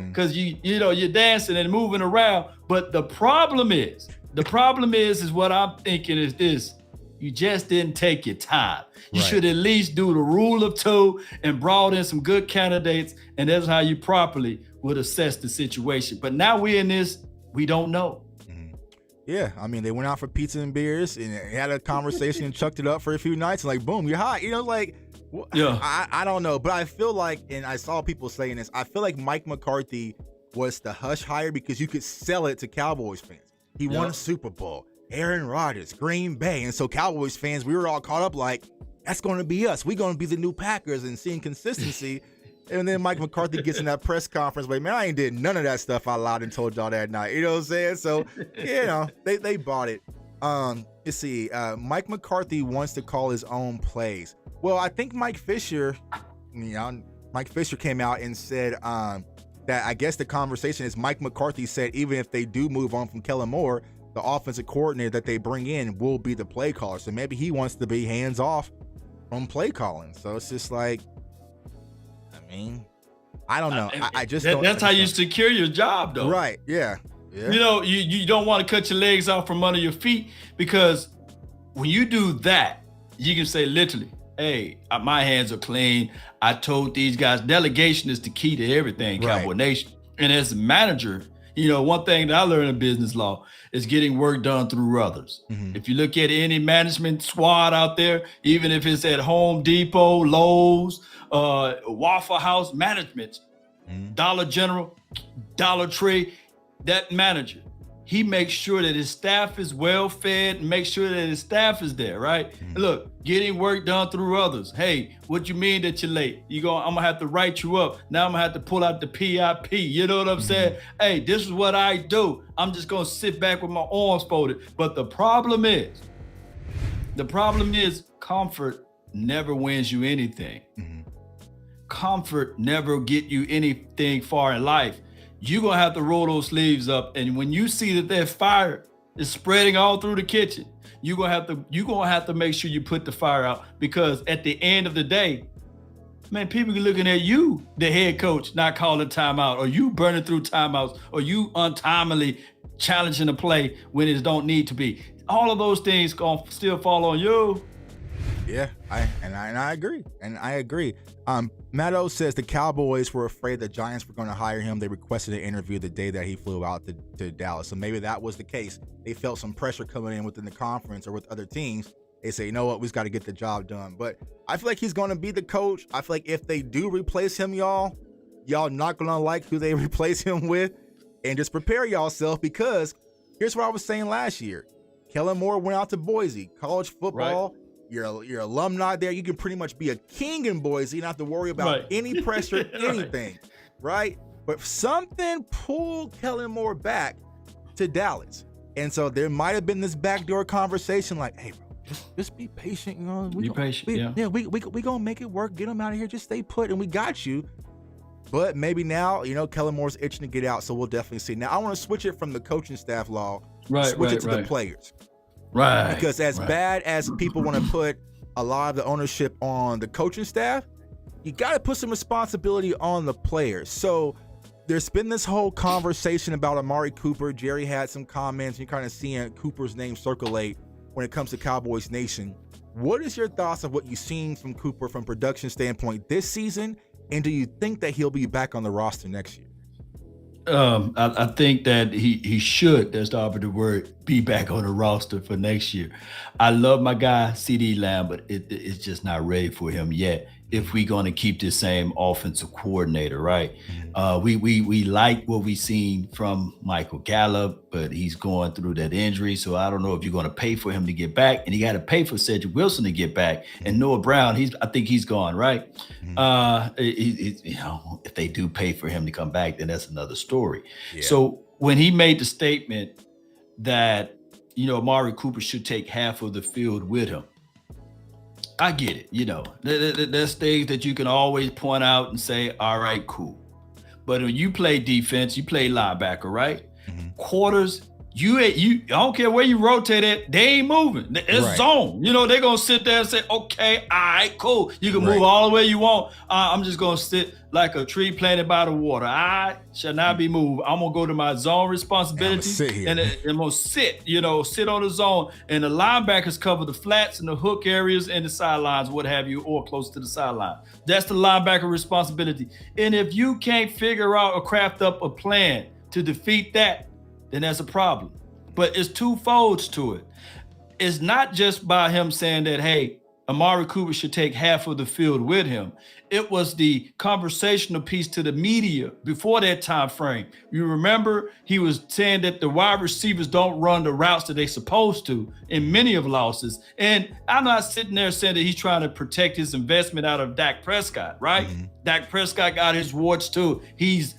because you're dancing and moving around. But the problem is what I'm thinking is this. You just didn't take your time. You should at least do the rule of two and brought in some good candidates, and that's how you properly would assess the situation. But now we're in this, we don't know. Yeah, I mean, they went out for pizza and beers and had a conversation and chucked it up for a few nights, and like, boom, you're hot. I don't know, but I feel like, and I saw people saying this, I feel like Mike McCarthy was the hush hire because you could sell it to Cowboys fans. He won a Super Bowl. Aaron Rodgers, Green Bay. And so Cowboys fans, we were all caught up like, that's going to be us. We're going to be the new Packers, and seeing consistency. And then Mike McCarthy gets in that press conference like, man, I ain't did none of that stuff I lied and told y'all that night. You know what I'm saying? So, they bought it. Let's see. Mike McCarthy wants to call his own plays. Well, I think Mike Fisher came out and said that I guess the conversation is Mike McCarthy said even if they do move on from Kellen Moore, the offensive coordinator that they bring in will be the play caller. So maybe he wants to be hands off from play calling. So it's just like, I don't know. I just don't. That's how you secure your job, though. Right. Yeah. You don't want to cut your legs off from under your feet, because when you do that, you can say literally, hey, my hands are clean. I told these guys, delegation is the key to everything, Cowboy Nation. And as a manager, one thing that I learned in business law is getting work done through others. If you look at any management squad out there, even if it's at Home Depot, Lowe's, Waffle House management, Dollar General, Dollar Tree, that manager, he makes sure that his staff is well fed and make sure that his staff is there, right? Look, getting work done through others. Hey, what you mean that you're late? I'm gonna have to write you up. Now I'm gonna have to pull out the PIP. You know what I'm saying? Hey, this is what I do. I'm just gonna sit back with my arms folded. But the problem is comfort never wins you anything. Comfort never get you anything far in life. You're gonna have to roll those sleeves up, and when you see that that fire is spreading all through the kitchen, you're gonna have to make sure you put the fire out, because at the end of the day, man, people are looking at you, the head coach, not calling timeout, or you burning through timeouts, or you untimely challenging a play when it don't need to be. All of those things gonna still fall on you. Yeah, I agree. And I agree. Matto says the Cowboys were afraid the Giants were going to hire him. They requested an interview the day that he flew out to Dallas. So maybe that was the case. They felt some pressure coming in within the conference or with other teams. They say, you know what, we just got to get the job done. But I feel like he's going to be the coach. I feel like if they do replace him, y'all not going to like who they replace him with. And just prepare yourself, because here's what I was saying last year. Kellen Moore went out to Boise. College football, right. You're alumni there. You can pretty much be a king in Boise. You don't have to worry about any pressure, anything, right? But something pulled Kellen Moore back to Dallas. And so there might have been this backdoor conversation like, hey, bro, just be patient. You know, be patient, yeah. We going to make it work. Get them out of here. Just stay put, and we got you. But maybe now, Kellen Moore's itching to get out, so we'll definitely see. Now, I want to switch it from the coaching staff, switch it to the players. Right. Because as bad as people want to put a lot of the ownership on the coaching staff, you got to put some responsibility on the players. So there's been this whole conversation about Amari Cooper. Jerry had some comments. You're kind of seeing Cooper's name circulate when it comes to Cowboys Nation. What is your thoughts of what you've seen from Cooper from production standpoint this season? And do you think that he'll be back on the roster next year? I think that he should, that's the operative word, be back on the roster for next year. I love my guy, CeeDee Lamb, but it's just not ready for him yet if we're going to keep the same offensive coordinator, right? We like what we've seen from Michael Gallup, but he's going through that injury, so I don't know if you're going to pay for him to get back, and you got to pay for Cedric Wilson to get back, and Noah Brown, I think he's gone, right? If they do pay for him to come back, then that's another story. Yeah. So when he made the statement that, Amari Cooper should take half of the field with him, I get it. There's things that you can always point out and say, all right, cool. But when you play defense, you play linebacker, right? Mm-hmm. Quarters, I don't care where you rotate it, they ain't moving. It's zone. They're going to sit there and say, okay, all right, cool. You can move all the way you want. I'm just going to sit like a tree planted by the water. I shall not be moved. I'm going to go to my zone responsibility. And I'm going to sit on the zone. And the linebackers cover the flats and the hook areas and the sidelines, what have you, or close to the sideline. That's the linebacker responsibility. And if you can't figure out or craft up a plan to defeat that, then that's a problem. But it's two folds to it. It's not just by him saying that, hey, Amari Cooper should take half of the field with him. It was the conversational piece to the media before that time frame. You remember he was saying that the wide receivers don't run the routes that they're supposed to in many of losses. And I'm not sitting there saying that he's trying to protect his investment out of Dak Prescott, right? Mm-hmm. Dak Prescott got his warts too. He's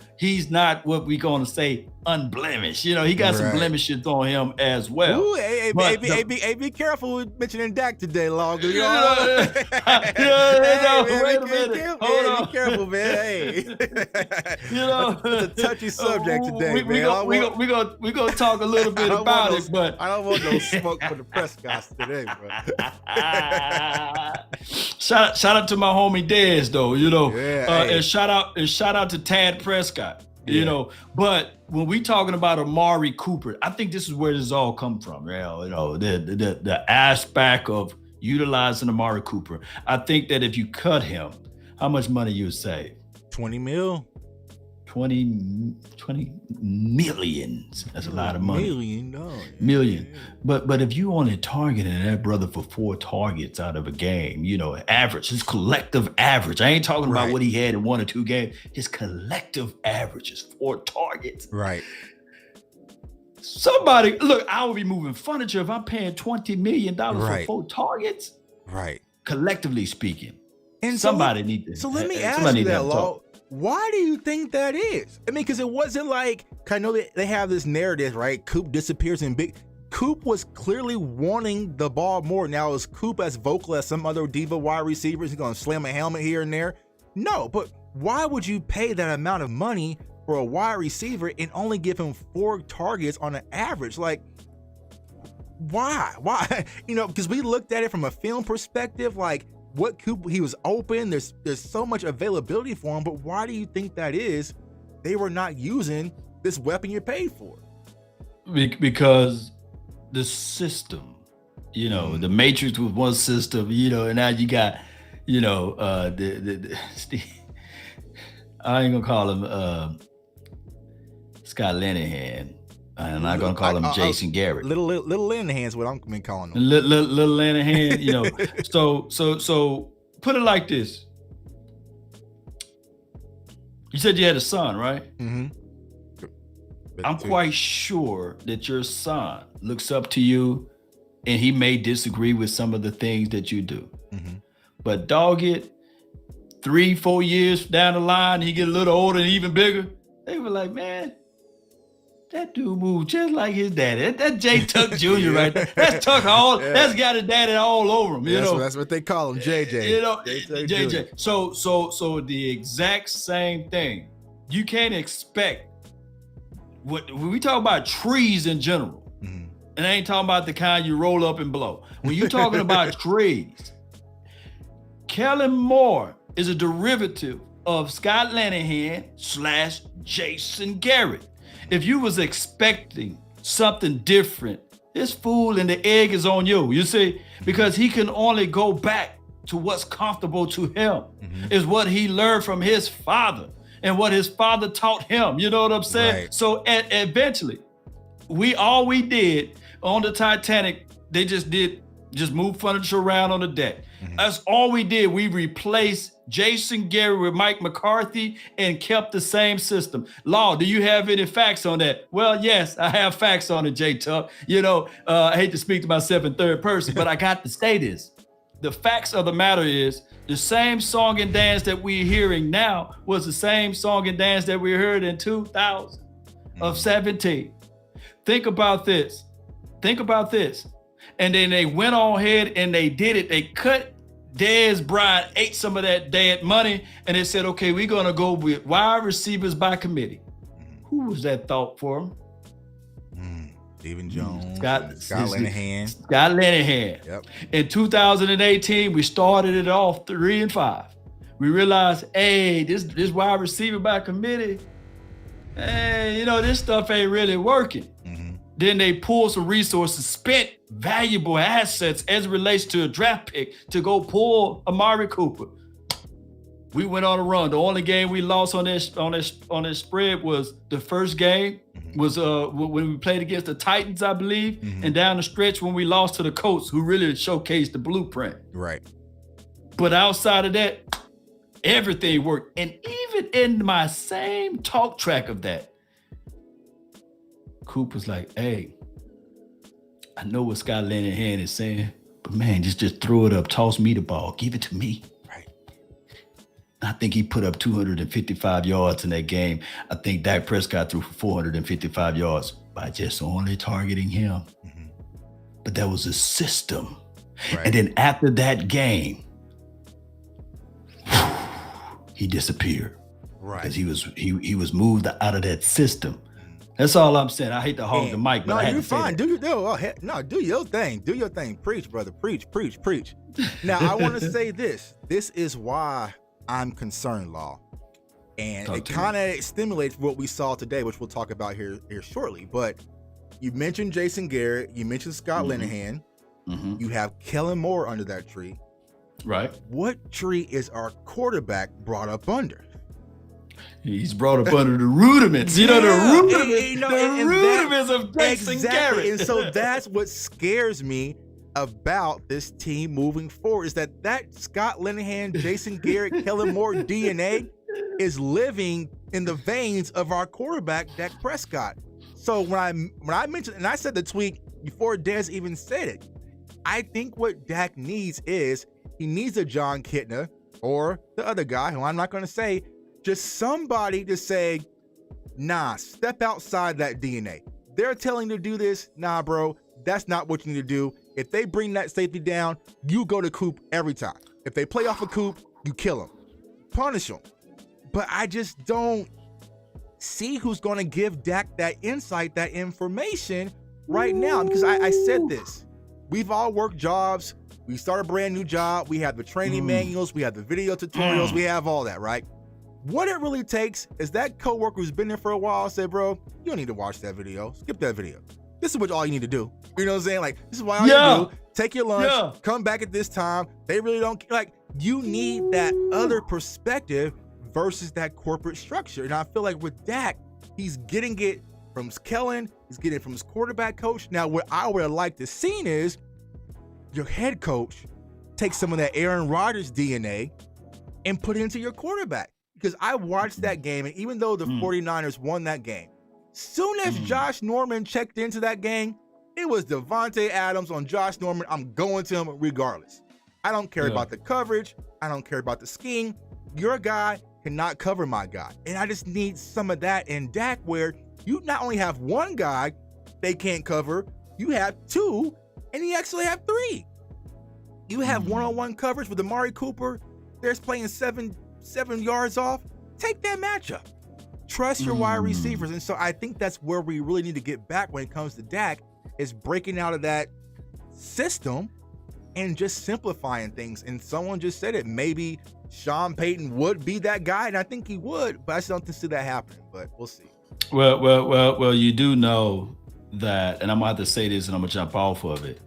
not what we're going to say unblemished. He got some blemishes on him as well. Ooh, be careful with mentioning Dak today, Longer. Wait a minute. Hold on. Be careful, man. Hey. It's a touchy subject today, man. We're gonna talk a little bit about it, but I don't want no smoke for the Prescotts today, bro. Shout out to my homie Dez, though. Yeah, and shout out to Tad Prescott. But when we talking about Amari Cooper, I think this is where this all come from. The aspect of utilizing Amari Cooper. I think that if you cut him, how much money you would save? 20 mil. 20 millions. That's a lot of money. Million. Yeah. But if you only targeting that brother for 4 targets out of a game, average, his collective average. I ain't talking about what he had in 1 or 2 games. His collective average is 4 targets. Right. Somebody, look, I will be moving furniture if I'm paying $20 million for 4 targets. Right. Collectively speaking. And somebody need to. So let me ask you that, Law. Why do you think that is? I mean, because it wasn't like, I know they have this narrative, right? Coop disappears in big. Coop was clearly wanting the ball more. Now, is Coop as vocal as some other diva wide receivers? He's going to slam a helmet here and there? No, but why would you pay that amount of money for a wide receiver and only give him 4 targets on an average? Like, why? Because we looked at it from a film perspective, like, what Coop, he was open. There's so much availability for him, but why do you think that is? They were not using this weapon you're paid for. Because the system You know, the Matrix was one system, you know, and now you got, you know, I ain't gonna call him Scott Linehan. I'm not gonna call him Jason Garrett. Little Linehan's what I'm been calling him. Little Linehan, you know. So put it like this. You said you had a son, right? Mm-hmm. I'm quite sure that your son looks up to you, and he may disagree with some of the things that you do. Mm-hmm. But dog it, 3-4 years down the line, he get a little older and even bigger. They were like, man, that dude moved just like his daddy. That J Tuck Jr. right there. That's Tuck all. Yeah. That's got his daddy all over him. You know, that's what they call him, JJ. You know, JJ. So the exact same thing. You can't expect. When we talk about trees in general, and I ain't talking about the kind you roll up and blow. When you're talking about trees, Kellen Moore is a derivative of Scott Linehan / Jason Garrett. If you was expecting something different, this fool and the egg is on you, you see? Because he can only go back to what's comfortable to him, is what he learned from his father and what his father taught him. You know what I'm saying? Right. So eventually, all we did on the Titanic, they just move furniture around on the deck. That's all we did. We replaced Jason Garrett with Mike McCarthy and kept the same system. Law, do you have any facts on that? Well, yes, I have facts on it, J Tuck. You know, I hate to speak to myself in third person, but I got to say this. The facts of the matter is the same song and dance that we're hearing now was the same song and dance that we heard in 2017. Think about this. And then they went on ahead and they did it. They cut Dez Bryant, ate some of that dead money, and they said, okay, we're going to go with wide receivers by committee. Who was that thought for him? Stephen Jones, Scott Linehan. Scott Linehan. Yep. In 2018, we started it off 3-5. We realized, hey, this wide receiver by committee, hey, you know, this stuff ain't really working. Then they pulled some resources, spent valuable assets as it relates to a draft pick to go pull Amari Cooper. We went on a run. The only game we lost on this spread was the first game was when we played against the Titans, I believe, and down the stretch when we lost to the Colts, who really showcased the blueprint. Right. But outside of that, everything worked. And even in my same talk track of that, Coop was like, hey, I know what Scott Linehan is saying, but man, just throw it up, toss me the ball, give it to me. Right. I think he put up 255 yards in that game. I think Dak Prescott threw for 455 yards by just only targeting him. But that was a system. Right. And then after that game, he disappeared. Right. Because he was moved out of that system. That's all I'm saying. I hate to hog the mic, but no, I had you're to say fine. that. Do your thing. Do your thing. Preach, brother. Preach. Now, I want to say this. This is why I'm concerned, Law. And it kind of stimulates what we saw today, which we'll talk about here shortly. But you mentioned Jason Garrett. You mentioned Scott Linehan. You have Kellen Moore under that tree. Right. What tree is our quarterback brought up under? He's brought up under the rudiments. You know, the rudiments of Jason Garrett. And so that's what scares me about this team moving forward, is that Scott Linehan, Jason Garrett, Kellen Moore DNA is living in the veins of our quarterback, Dak Prescott. So when I mentioned, and I said the tweet before Dez even said it, I think what Dak needs is he needs a John Kitna or the other guy, who I'm not going to say, just somebody to say, nah, step outside that DNA. They're telling you to do this. Nah, bro, that's not what you need to do. If they bring that safety down, you go to Coop every time. If they play off of Coop, you kill them. Punish them. But I just don't see who's going to give Dak that insight, that information right now. Because I said this. We've all worked jobs. We start a brand new job. We have the training manuals. We have the video tutorials. We have all that, right? What it really takes is that coworker who's been there for a while say, bro, you don't need to watch that video. Skip that video. this is what all you need to do. You know what I'm saying? Like, this is why all you do. Take your lunch, come back at this time. They really don't, like, you need that other perspective versus that corporate structure. And I feel like with Dak, he's getting it from Kellen, he's getting it from his quarterback coach. Now, what I would have liked to seen is your head coach take some of that Aaron Rodgers DNA and put it into your quarterback. Because I watched that game, and even though the 49ers won that game, soon as Josh Norman checked into that game, it was Devontae Adams on Josh Norman. I'm going to him regardless. I don't care about the coverage. I don't care about the scheme. Your guy cannot cover my guy. And I just need some of that in Dak, where you not only have one guy they can't cover, you have two, and you actually have three. You have one-on-one coverage with Amari Cooper. There's playing seven yards off. Take that matchup. Trust your wide receivers. And so I think that's where we really need to get back when it comes to Dak, is breaking out of that system and just simplifying things. And someone just said it. Maybe Sean Payton would be that guy, and I think he would, but I just don't see that happening. But we'll see. Well, you do know that, and I'm going to have to say this, and I'm going to jump off of it.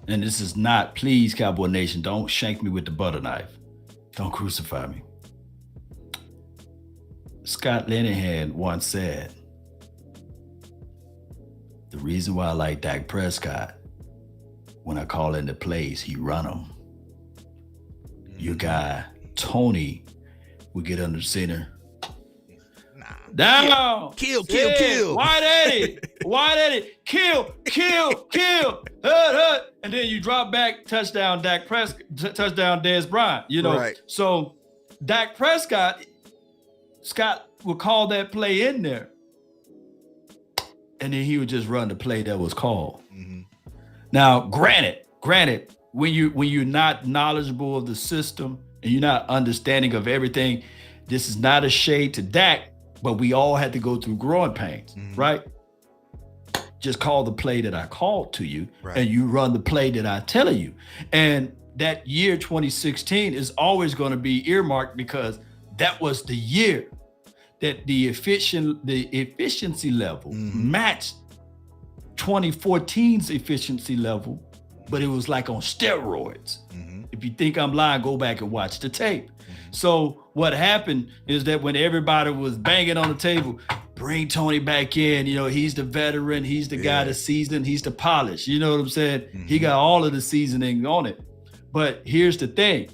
And this is not, please, Cowboy Nation, don't shank me with the butter knife. Don't crucify me. Scott Linehan once said, the reason why I like Dak Prescott, when I call in the plays, he run them. Your guy, Tony, would get under center. Down. Kill. Wide Eddie. Kill. Hut. And then you drop back, touchdown, Dak Prescott, touchdown, Dez Bryant. You know, right. So Dak Prescott, Scott would call that play in there. And then he would just run the play that was called. Now, granted, when you're not knowledgeable of the system and you're not understanding of everything, this is not a shade to Dak, but we all had to go through growing pains, right? Just call the play that I called to you, and you run the play that I tell you. And that year 2016 is always going to be earmarked because that was the year that the efficiency level matched 2014's efficiency level, but it was like on steroids. If you think I'm lying, go back and watch the tape. So what happened is that when everybody was banging on the table, bring Tony back in, you know, he's the veteran, he's the guy that's seasoned, he's the polish, you know what I'm saying? He got all of the seasoning on it. But here's the thing.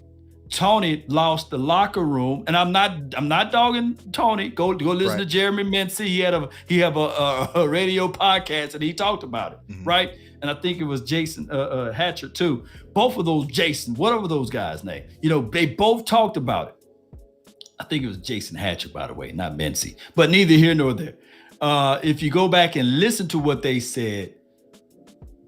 Tony lost the locker room, and I'm not dogging Tony. Go listen to Jeremy Mincy. He have a radio podcast and he talked about it, right? And I think it was Jason Hatcher too. Both of those Jason, whatever those guys' name, you know, they both talked about it. I think it was Jason Hatcher, by the way, not Mincy. But neither here nor there. If you go back and listen to what they said,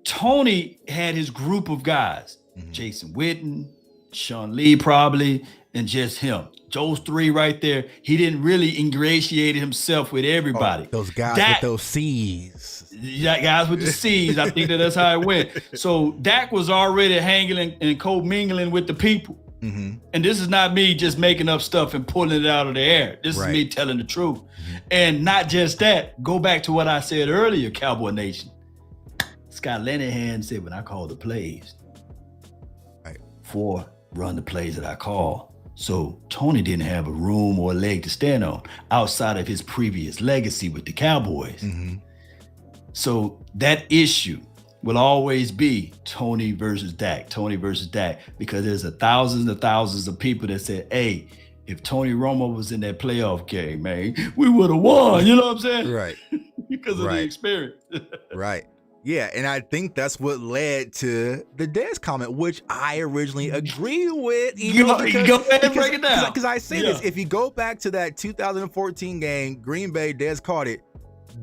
Tony had his group of guys, Jason Witten, Sean Lee probably, and just him. Those three right there. He didn't really ingratiate himself with everybody. Those guys with those C's. Yeah, guys with the C's. I think that's how it went. So Dak was already hanging and co-mingling with the people. And this is not me just making up stuff and pulling it out of the air. This is me telling the truth. And not just that. Go back to what I said earlier, Cowboy Nation. Scott Linehan said, when I call the plays, run the plays that I call. So Tony didn't have a room or a leg to stand on outside of his previous legacy with the Cowboys. So that issue will always be Tony versus Dak, because there's thousands and thousands of people that said, hey, if Tony Romo was in that playoff game, man, we would have won. You know what I'm saying? Right. Because of the experience. Right. Yeah, and I think that's what led to the Dez comment, which I originally agree with. Go ahead and break it down. Because I say this, if you go back to that 2014 game, Green Bay, Dez caught it,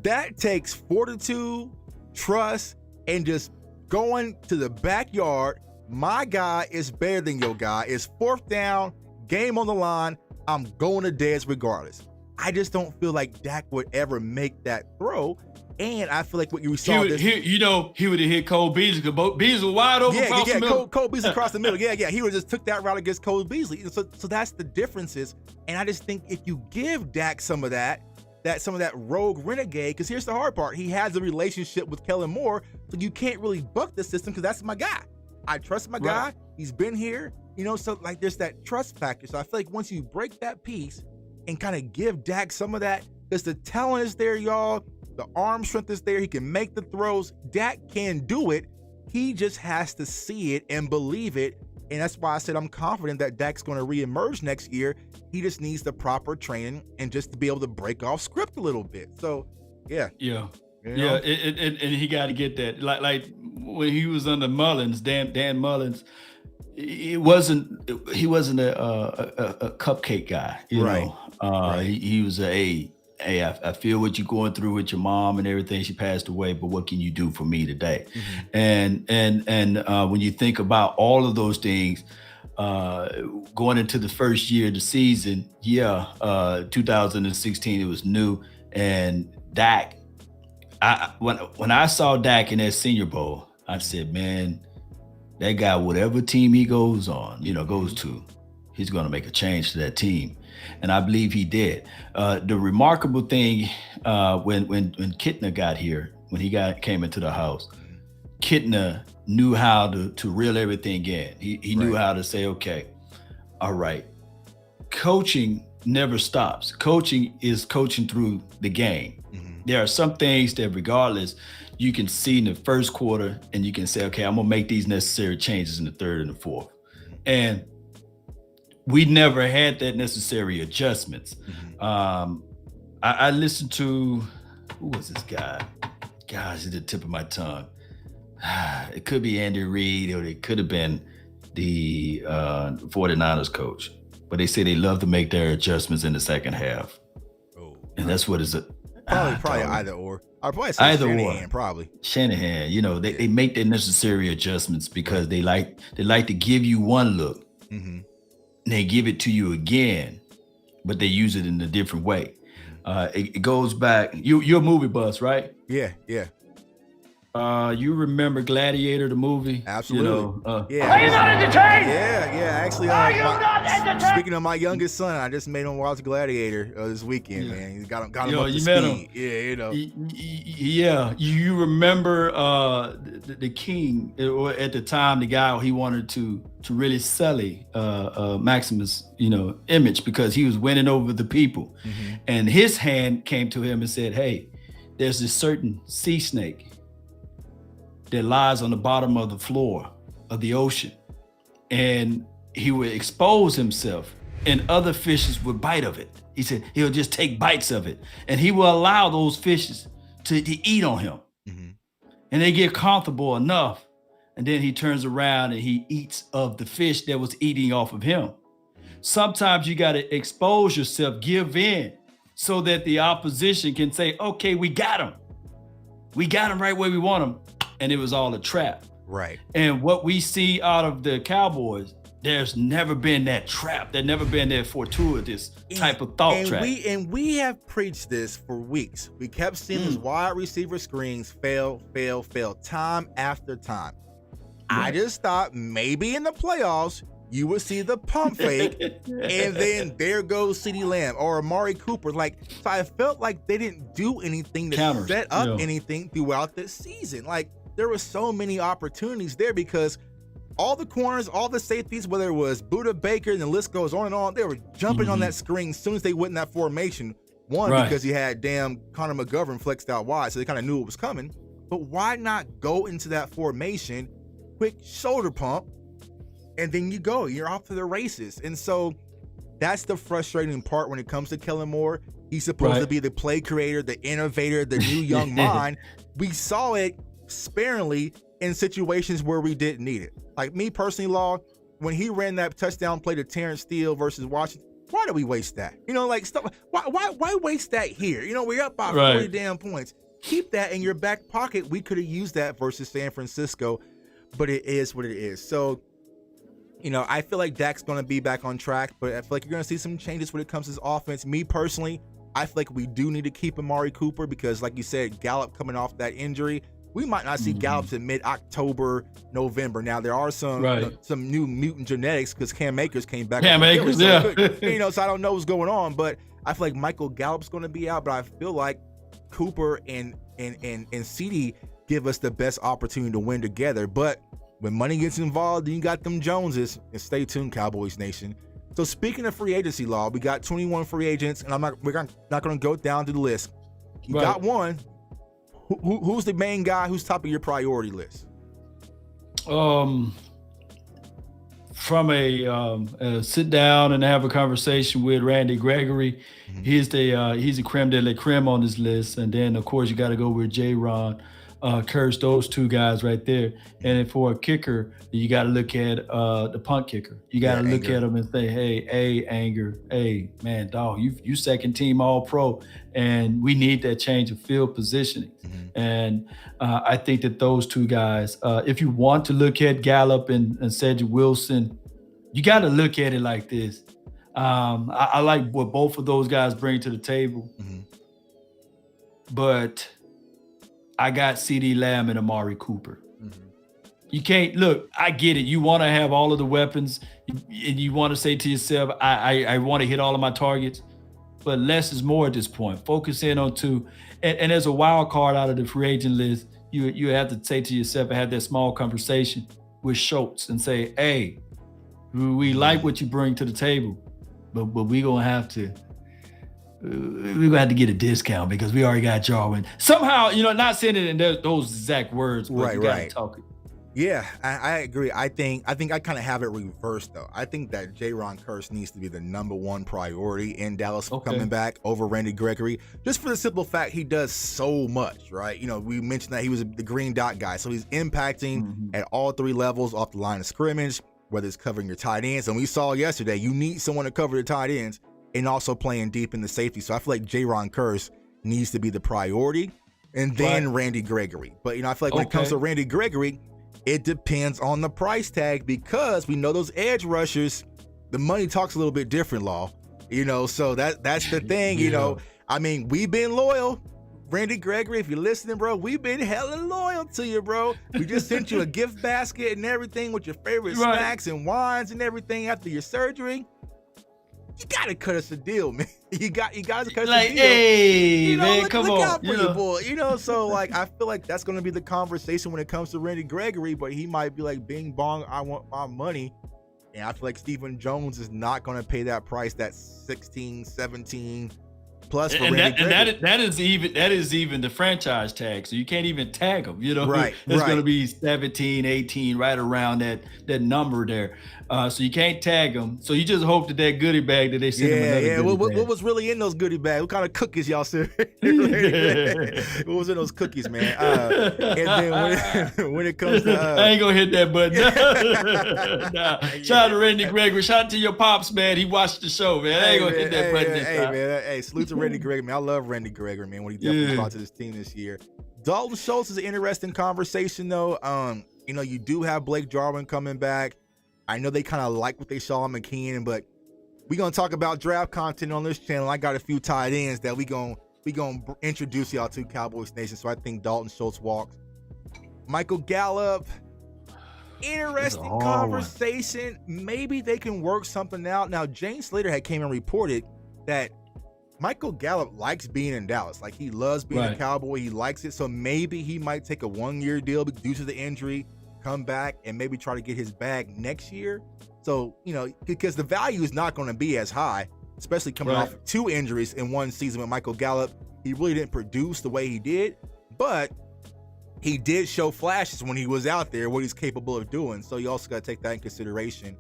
that takes fortitude, trust, and just going to the backyard. My guy is better than your guy. It's fourth down, game on the line. I'm going to Dez regardless. I just don't feel like Dak would ever make that throw. And I feel like what you saw he would have hit Cole Beasley because Beasley was wide open across the middle. Cole Beasley across the middle. He would have just took that route against Cole Beasley. So that's the differences. And I just think if you give Dak some of that some of that rogue renegade. Because here's the hard part: he has a relationship with Kellen Moore, so you can't really buck the system because that's my guy. I trust my guy. He's been here, So like, there's that trust factor. So I feel like once you break that piece and kind of give Dak some of that, because the talent is there, y'all. The arm strength is there. He can make the throws. Dak can do it. He just has to see it and believe it. And that's why I said I'm confident that Dak's going to reemerge next year. He just needs the proper training and just to be able to break off script a little bit. So, yeah. Yeah. And he got to get that. Like when he was under Mullins, Dan Mullins, he wasn't a cupcake guy, you know. He was hey, I feel what you're going through with your mom and everything. She passed away, but what can you do for me today? And when you think about all of those things, going into the first year of the season, 2016, it was new. And Dak, when I saw Dak in that Senior Bowl, I said, man, that guy, whatever team he goes to, he's going to make a change to that team. And I believe he did. The remarkable thing, when Kitna got here, when he came into the house, Kitna knew how to reel everything in. He knew how to say, okay, all right, coaching never stops. Coaching is coaching through the game. There are some things that regardless, you can see in the first quarter and you can say, okay, I'm gonna make these necessary changes in the third and the fourth. And we never had that necessary adjustments. I listened to, who was this guy? Gosh, it's the tip of my tongue. It could be Andy Reid, or it could have been the 49ers coach. But they say they love to make their adjustments in the second half. And that's what is it. Probably either or. I'd probably say Shanahan, probably. Shanahan, they make their necessary adjustments because they like to give you one look. And they give it to you again, but they use it in a different way. It goes back. You're a movie buff, right? Yeah. You remember Gladiator, the movie? Absolutely. Are you not entertained? Yeah. Actually, are you not entertained? Speaking of my youngest son, I just made him watch Gladiator this weekend, man. He got him up to you speed. met him. Yeah, You remember the king, or at the time, the guy he wanted to really sully Maximus, image, because he was winning over the people. And his hand came to him and said, hey, there's this certain sea snake that lies on the bottom of the floor of the ocean, and he would expose himself and other fishes would bite of it. He said he'll just take bites of it and he will allow those fishes to eat on him. And they get comfortable enough, and then he turns around and he eats of the fish that was eating off of him. Sometimes you got to expose yourself, give in, so that the opposition can say, okay, we got him right where we want him. And it was all a trap. Right. And what we see out of the Cowboys, there's never been that trap. There's never been that fortuitous type of thought trap. We have preached this for weeks. We kept seeing these wide receiver screens fail, time after time. I just thought maybe in the playoffs, you would see the pump fake, and then there goes CeeDee Lamb or Amari Cooper. So I felt like they didn't do anything to set up anything throughout the season. There were so many opportunities there because all the corners, all the safeties, whether it was Buda Baker and the list goes on and on, they were jumping on that screen as soon as they went in that formation. Because you had Connor McGovern flexed out wide, so they kind of knew it was coming. But why not go into that formation, quick shoulder pump, and then you're off to the races. And so that's the frustrating part when it comes to Kellen Moore. He's supposed to be the play creator, the innovator, the new young mind. We saw it sparingly in situations where we didn't need it. Like me personally, Law, when he ran that touchdown play to Terrence Steele versus Washington, why did we waste that? Stuff. Why waste that here? We're up by 40 damn points. Keep that in your back pocket. We could have used that versus San Francisco, but it is what it is. So, I feel like Dak's going to be back on track, but I feel like you're going to see some changes when it comes to his offense. Me personally, I feel like we do need to keep Amari Cooper because, like you said, Gallup coming off that injury, we might not see Gallups in mid-October, November. Now there are some new mutant genetics because Cam Akers came back. Cam Akers, yeah. So I don't know what's going on, but I feel like Michael Gallup's going to be out. But I feel like Cooper and CD give us the best opportunity to win together. But when money gets involved, you got them Joneses. And stay tuned, Cowboys Nation. So speaking of free agency, Law, we got 21 free agents, and we're not going to go down to the list. You got one. Who's the main guy? Who's top of your priority list? From a sit down and have a conversation with Randy Gregory, he's the creme de la creme on this list. And then of course you got to go with J-Ron, Curse, those two guys right there. And then for a kicker, you got to look at the punt kicker. You got to look at him and say, hey, Anger, hey, man, dog, you second team all pro, and we need that change of field positioning. And I think that those two guys, if you want to look at Gallup and Cedric Wilson, you got to look at it like this. I like what both of those guys bring to the table, but I got CeeDee Lamb and Amari Cooper. You can't look. I get it. You want to have all of the weapons, and you want to say to yourself, "I want to hit all of my targets," but less is more at this point. Focus in on two, and there's a wild card out of the free agent list. You have to say to yourself and have that small conversation with Schultz and say, "Hey, we like what you bring to the table, but we gonna have to." We're gonna have to get a discount because we already got Jarwin. Somehow, not saying it in those exact words, but you gotta talk it. Yeah, I agree. I think I kind of have it reversed though. I think that J-Ron Curse needs to be the number one priority in Dallas coming back over Randy Gregory, just for the simple fact he does so much, right? We mentioned that he was the green dot guy, so he's impacting at all three levels off the line of scrimmage, whether it's covering your tight ends, and we saw yesterday you need someone to cover the tight ends, and also playing deep in the safety. So I feel like J-Ron Curse needs to be the priority, and then Randy Gregory. But I feel like when it comes to Randy Gregory, it depends on the price tag, because we know those edge rushers, the money talks a little bit different, Law. So that's the thing. I mean, we've been loyal. Randy Gregory, if you're listening, bro, we've been hella loyal to you, bro. We just sent you a gift basket and everything with your favorite snacks and wines and everything after your surgery. You gotta cut us a deal, man. You got to cut us a deal. Hey, man, come on. Look out for your boy. So I feel like that's gonna be the conversation when it comes to Randy Gregory, but he might be like, bing bong, I want my money. And I feel like Stephen Jones is not gonna pay that price, that 16, 17 plus for Randy Gregory. That is even the franchise tag. So you can't even tag him, Right. It's gonna be 17, 18, right around that number there. So you can't tag them. So you just hope that goodie bag that they send him another goodie bag. What was really in those goodie bags? What kind of cookies y'all said? What was in those cookies, man? And then when it comes to I ain't gonna hit that button. Nah. Shout out to Randy Gregory. Shout out to your pops, man. He watched the show, man. I ain't gonna hit that button. Hey, salute to Randy Gregory, man. I love Randy Gregory, man. What he definitely brought to this team this year. Dalton Schultz is an interesting conversation, though. You do have Blake Jarwin coming back. I know they kind of like what they saw in McKinnon, but we're going to talk about draft content on this channel. I got a few tight ends that we gonna introduce y'all to, Cowboys Nation. So I think Dalton Schultz walks. Michael Gallup, interesting conversation. Maybe they can work something out. Now, James Slater had came and reported that Michael Gallup likes being in Dallas. Like, he loves being a Cowboy. He likes it. So maybe he might take a 1-year deal due to the injury, come back and maybe try to get his bag next year. So, because the value is not going to be as high, especially coming off 2 injuries in one season with Michael Gallup. He really didn't produce the way he did, but he did show flashes when he was out there, what he's capable of doing. So you also got to take that in consideration.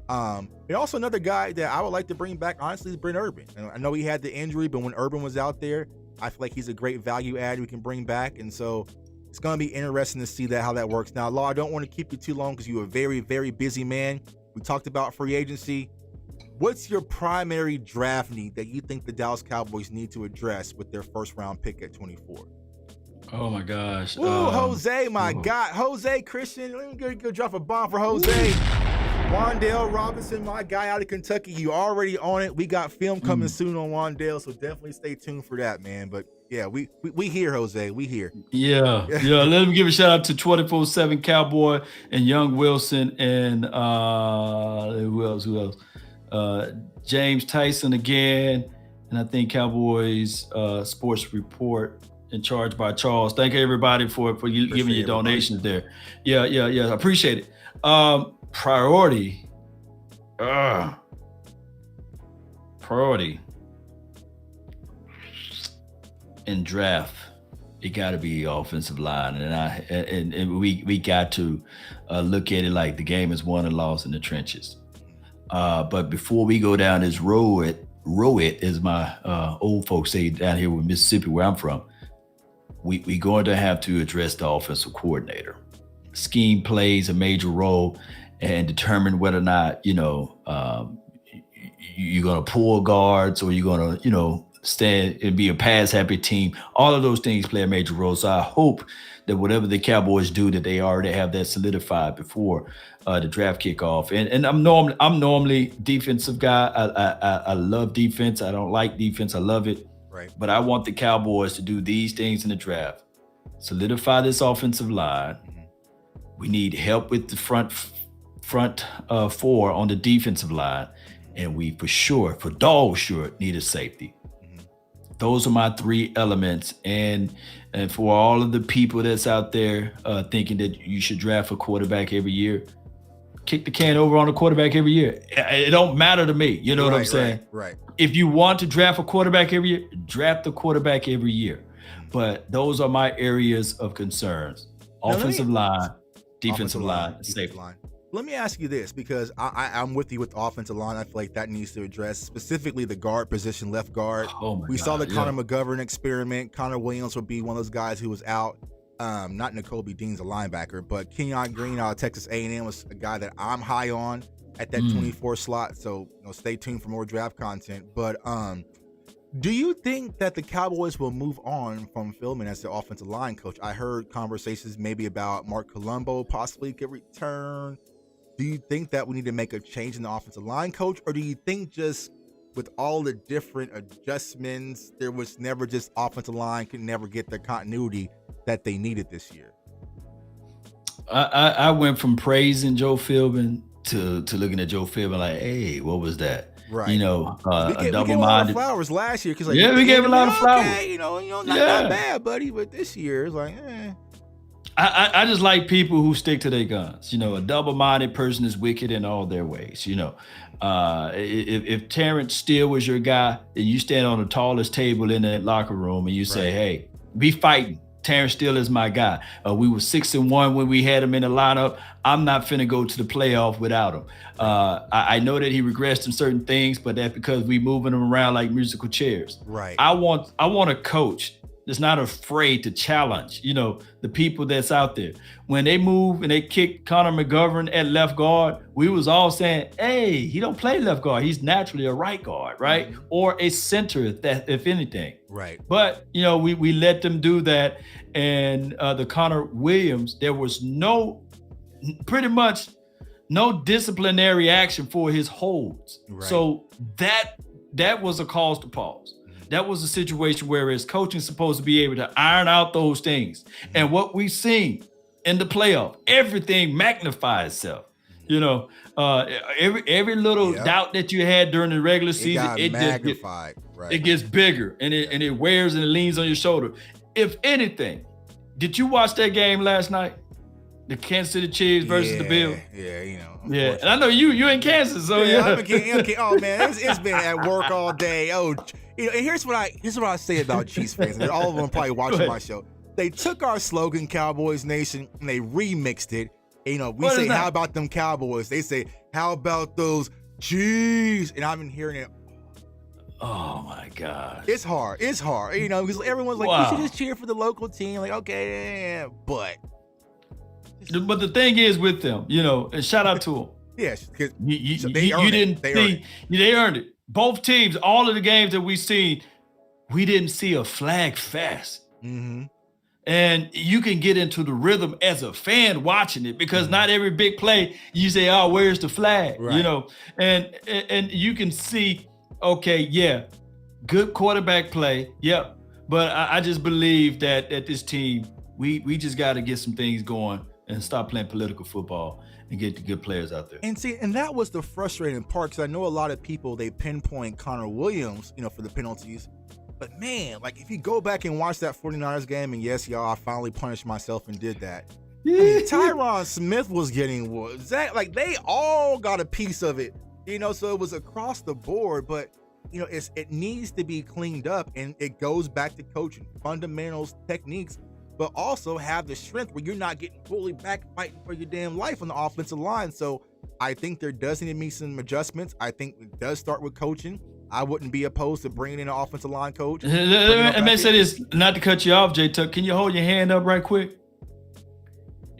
And also another guy that I would like to bring back, honestly, is Brent Urban. And I know he had the injury, but when Urban was out there, I feel like he's a great value add we can bring back. And so it's going to be interesting to see how that works. Now, Law, I don't want to keep you too long because you're a very, very busy man. We talked about free agency. What's your primary draft need that you think the Dallas Cowboys need to address with their first-round pick at 24? Oh, my gosh. Ooh, Jose, my God. Jose Christian. Let me go drop a bomb for Jose. Wan'Dale Robinson, my guy out of Kentucky. You already on it. We got film coming soon on Wan'Dale, so definitely stay tuned for that, man. But Yeah, we here, Jose. We here. Yeah. Let me give a shout out to 24/7 Cowboy and Young Wilson and who else? James Tyson again, and I think Cowboys Sports Report in charge by Charles. Thank you everybody for giving your donations there. Yeah. I appreciate it. Priority in draft, it got to be offensive line, and we got to look at it like the game is won and lost in the trenches. But before we go down this road, as my old folks say down here with Mississippi, where I'm from, we going to have to address the offensive coordinator. Scheme plays a major role and determine whether or not you're going to pull guards or you're going to stand and be a pass happy team. All of those things play a major role. So I hope that whatever the Cowboys do, that they already have that solidified before the draft kickoff. And I'm normally defensive guy. I love defense. I don't like defense. I love it. Right. But I want the Cowboys to do these things in the draft. Solidify this offensive line. Mm-hmm. We need help with the front four on the defensive line. And we for dog sure need a safety. Those are my three elements. And for all of the people that's out there thinking that you should draft a quarterback every year, kick the can over on a quarterback every year. It don't matter to me. You know what I'm saying? Right. If you want to draft a quarterback every year, draft the quarterback every year. But those are my areas of concerns. Offensive line, defensive line, safety line. Let me ask you this, because I'm with you with the offensive line. I feel like that needs to address specifically the guard position, left guard. We saw the Connor McGovern experiment. Connor Williams would be one of those guys who was out. Not N'Kobe Dean's a linebacker, but Kenyon Green out of Texas A&M was a guy that I'm high on at that 24 slot. So stay tuned for more draft content. But do you think that the Cowboys will move on from Philman as the offensive line coach? I heard conversations maybe about Mark Colombo possibly could return. Do you think that we need to make a change in the offensive line coach, or do you think just with all the different adjustments, there was never just offensive line could never get the continuity that they needed this year? I went from praising Joe Philbin to looking at Joe Philbin like, hey, what was that? Right. A double-minded. We gave a lot of flowers last year because we gave a lot of flowers. Okay, not bad, buddy. But this year it's like, I just like people who stick to their guns. A double-minded person is wicked in all their ways. If Terrence Steele was your guy, and you stand on the tallest table in that locker room and you say, hey, be fighting. Terrence Steele is my guy. We were 6-1 when we had him in the lineup. I'm not finna go to the playoff without him. I know that he regressed in certain things, but that's because we moving him around like musical chairs. Right. I want a coach that's not afraid to challenge, the people that's out there. When they move and they kick Connor McGovern at left guard, we was all saying, hey, he don't play left guard. He's naturally a right guard, right? Mm-hmm. Or a center, if anything. Right. But, we let them do that. And the Connor Williams, there was pretty much no disciplinary action for his holds. Right. So that was a cause to pause. That was a situation where his coaching is supposed to be able to iron out those things. And what we've seen in the playoff, everything magnifies itself. Every little doubt that you had during the regular season, it magnified. It gets bigger and it wears and it leans on your shoulder. If anything, did you watch that game last night? The Kansas City Chiefs versus the Bills? Yeah, and I know you in Kansas, so I'm in, oh man, it's been at work all day. And here's what I say about Chiefs fans, and all of them probably watching my show. They took our slogan, Cowboys Nation, and they remixed it. And, we say, how about them Cowboys? They say, how about those Chiefs? And I've been hearing it. Oh my God. It's hard, because everyone's like, we should just cheer for the local team. Like, okay, but the thing is with them, and shout out to them. Yes, because they earned it. Both teams, all of the games that we've seen, we didn't see a flag fest. Mm-hmm. And you can get into the rhythm as a fan watching it because not every big play, you say, oh, where's the flag? Right. And you can see, okay, good quarterback play. Yep. But I just believe that this team, we just got to get some things going and stop playing political football and get the good players out there. And that was the frustrating part, because I know a lot of people, they pinpoint Connor Williams, for the penalties. But man, like if you go back and watch that 49ers game, and yes, y'all, I finally punished myself and did that. I mean, Tyron Smith was getting Zach, like they all got a piece of it, so it was across the board. But it needs to be cleaned up, and it goes back to coaching, fundamentals, techniques, but also have the strength where you're not getting fully back fighting for your damn life on the offensive line. So I think there does need to be some adjustments. I think it does start with coaching. I wouldn't be opposed to bringing in an offensive line coach. Let me say this, not to cut you off, J-Tuck. Can you hold your hand up right quick?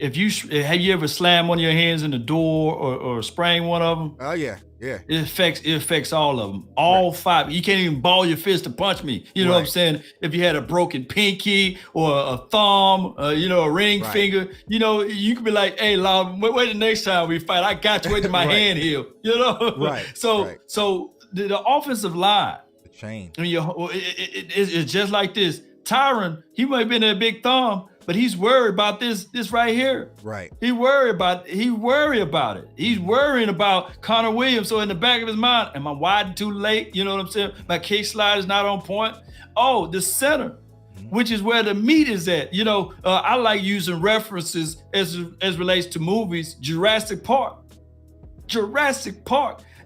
Have you ever slammed one of your hands in the door or sprang one of them? Oh yeah. It affects all of them, all five. You can't even ball your fist to punch me. You know what I'm saying? If you had a broken pinky or a thumb, a ring finger, you could be like, "Hey, Lob, wait the next time we fight. I got you. Wait till my hand heal." Right. So the offensive line, the chain. I mean, it's just like this. Tyron, he might have been a big thumb, but he's worried about this right here. Right. He worried about it. He's worrying about Connor Williams. So in the back of his mind, am I wide too late? You know what I'm saying? My kick slide is not on point. Oh, the center, which is where the meat is at. I like using references as relates to movies. Jurassic Park.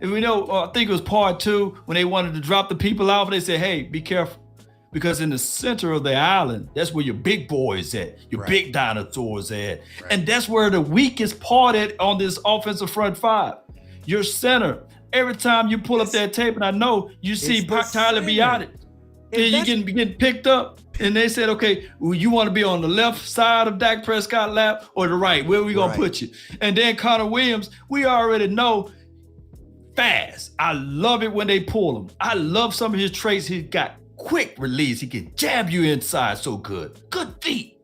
And we know, I think it was part 2 when they wanted to drop the people off. They said, hey, be careful. Because in the center of the island, that's where your big boys at, your big dinosaurs at. And that's where the weakest part at on this offensive front five. Your center. Every time you pull up that tape, and I know you see Tyler Biadasz, and you getting picked up. And they said, okay, well, you want to be on the left side of Dak Prescott lap or the right? Where are we going to put you? And then Connor Williams, we already know, fast. I love it when they pull him. I love some of his traits he's got. Quick release. He can jab you inside so good. Good feet.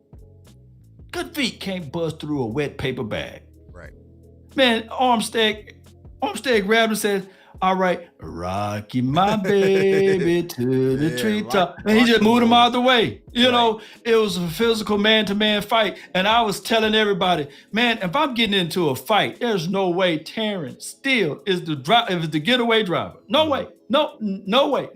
Can't bust through a wet paper bag. Right. Man, Armstead grabbed and said, all right, Rocky my baby to the treetop. And he just moved him out of the way. It was a physical man-to-man fight. And I was telling everybody, man, if I'm getting into a fight, there's no way Terrence Steele is the getaway driver. No way. No way.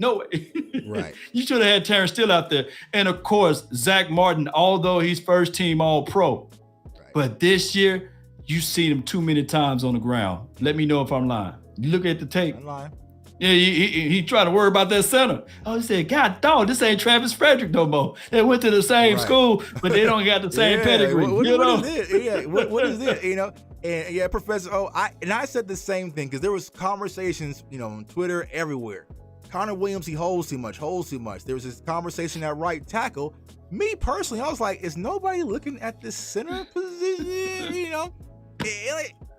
Right. You should have had Terrence Steele out there. And of course, Zach Martin, although he's first team All-Pro. Right. But this year, you seen him too many times on the ground. Let me know if I'm lying. You look at the tape. I'm lying. Yeah, he tried to worry about that center. Oh, he said, God dog, this ain't Travis Frederick no more. They went to the same school, but they don't got the same pedigree. What is it? Yeah, what is it? And yeah, Professor O, I said the same thing, because there was conversations, on Twitter, everywhere. Connor Williams, he holds too much. There was this conversation at right tackle. Me personally, I was like, is nobody looking at the center position?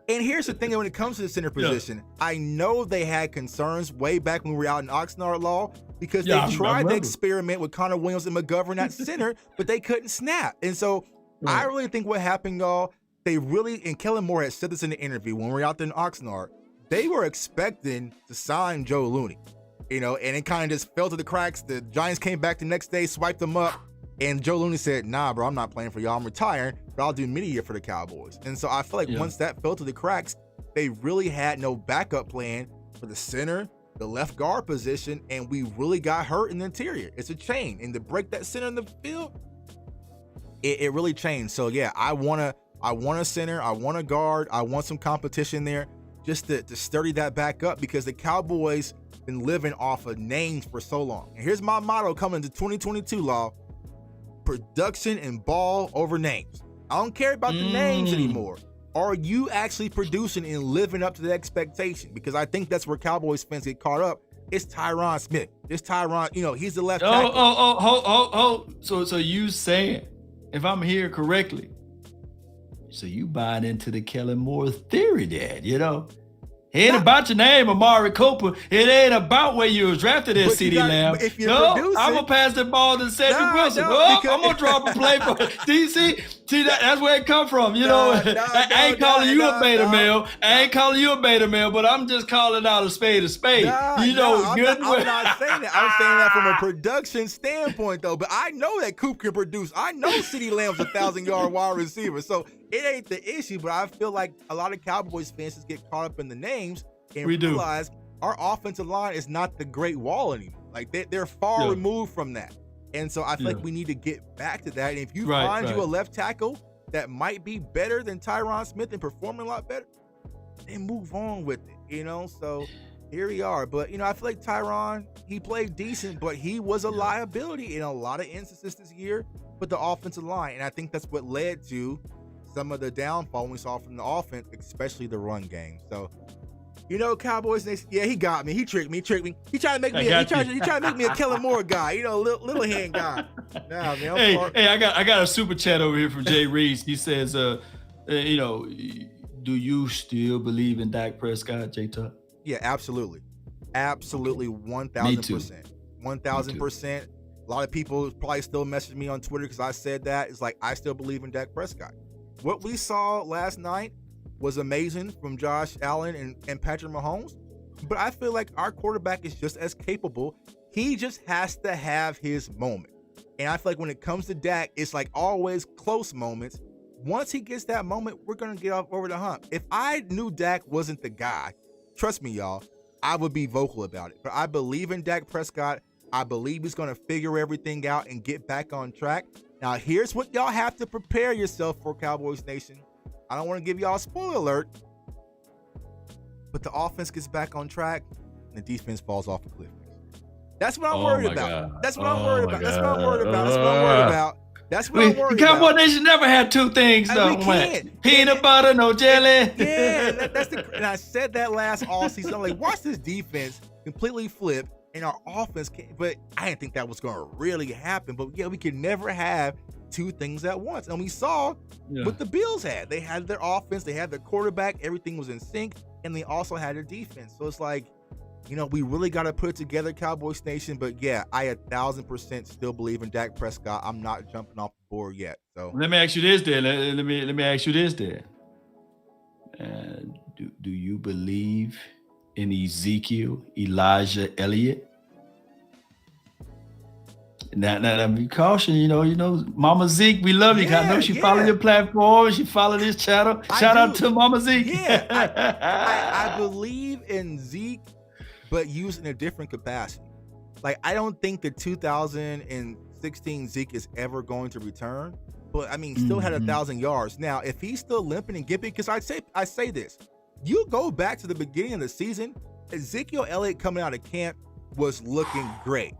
And here's the thing, when it comes to the center position, I know they had concerns way back when we were out in Oxnard Law, because they tried to experiment with Connor Williams and McGovern at center, but they couldn't snap. And so I really think what happened, y'all, and Kellen Moore had said this in the interview when we were out there in Oxnard, they were expecting to sign Joe Looney, and it kind of just fell to the cracks. The Giants came back the next day, swiped them up, and Joe Looney said, nah, bro, I'm not playing for y'all. I'm retiring, but I'll do mid-year for the Cowboys. And so I feel like once that fell to the cracks, they really had no backup plan for the center, the left guard position, and we really got hurt in the interior. It's a chain. And to break that center in the field, it really changed. So yeah, I want a center, I want a guard, I want some competition there just to sturdy that back up, because the Cowboys been living off of names for so long. And here's my motto coming to 2022, Law: production and ball over names. I don't care about the names anymore. Are you actually producing and living up to the expectation? Because I think that's where Cowboys fans get caught up. It's Tyron Smith. It's Tyron, he's the left tackle. So you saying, if I'm here correctly, so you buying into the Kellen Moore theory, Dad, It ain't about your name, Amari Cooper. It ain't about where you was drafted at, CeeDee Lamb. I'm going to pass the ball to Cedric Wilson. I'm going to drop a play for DC. See, that's where it come from. I ain't calling you a beta male. I ain't calling you a beta male, but I'm just calling out a spade a spade. I'm not saying that. I'm saying that from a production standpoint, though. But I know that Coop can produce. I know CeeDee Lamb's a 1,000-yard wide receiver. So it ain't the issue. But I feel like a lot of Cowboys fans just get caught up in the names and realize our offensive line is not the Great Wall anymore. Like they're far removed from that. And so I feel like we need to get back to that. And if you find you a left tackle that might be better than Tyron Smith and performing a lot better, then move on with it, So here we are. But, I feel like Tyron, he played decent, but he was a liability in a lot of instances this year with the offensive line. And I think that's what led to some of the downfall we saw from the offense, especially the run game. So, Cowboys, he got me. He tricked me. He tried to make me. He tried to make me a Kellen Moore guy. Little hand guy. Nah, man. Hey, I got a super chat over here from Jay Reese. He says, do you still believe in Dak Prescott, J Tuck? Yeah, absolutely, 1,000%, 1,000%. A lot of people probably still message me on Twitter because I said that. It's like I still believe in Dak Prescott. What we saw last night was amazing from Josh Allen and Patrick Mahomes, but I feel like our quarterback is just as capable. He just has to have his moment. And I feel like when it comes to Dak, it's like always close moments. Once he gets that moment, we're going to get off over the hump. If I knew Dak wasn't the guy, trust me, y'all, I would be vocal about it. But I believe in Dak Prescott. I believe he's going to figure everything out and get back on track. Now, here's what y'all have to prepare yourself for, Cowboys Nation. I don't want to give y'all a spoiler alert, but the offense gets back on track and the defense falls off a cliff. That's what I'm worried about. That's what I'm worried about. That's what I'm worried about. That's what I'm worried about. That's what I'm worried about. Cowboy Nation never had two things, though. Peanut butter, no jelly. Yeah, and I said that last all season. I'm like, watch this defense completely flip and our offense can't. But I didn't think that was going to really happen. But yeah, we could never have two things at once. And we saw what the Bills had. They had their offense, they had their quarterback, everything was in sync, and they also had their defense. So it's like, we really got to put it together, Cowboys Nation. But yeah, I 1,000% still believe in Dak Prescott. I'm not jumping off the board yet. So let me ask you this then. Let me ask you this then. Do you believe in Ezekiel Elijah Elliott? Now, be caution, Mama Zeke, we love you. I know she followed your platform. She followed this channel. Shout out to Mama Zeke. Yeah, I believe in Zeke, but used in a different capacity. Like, I don't think the 2016 Zeke is ever going to return. But, still had 1,000 yards. Now, if he's still limping and gimping, because I say this. You go back to the beginning of the season, Ezekiel Elliott coming out of camp was looking great.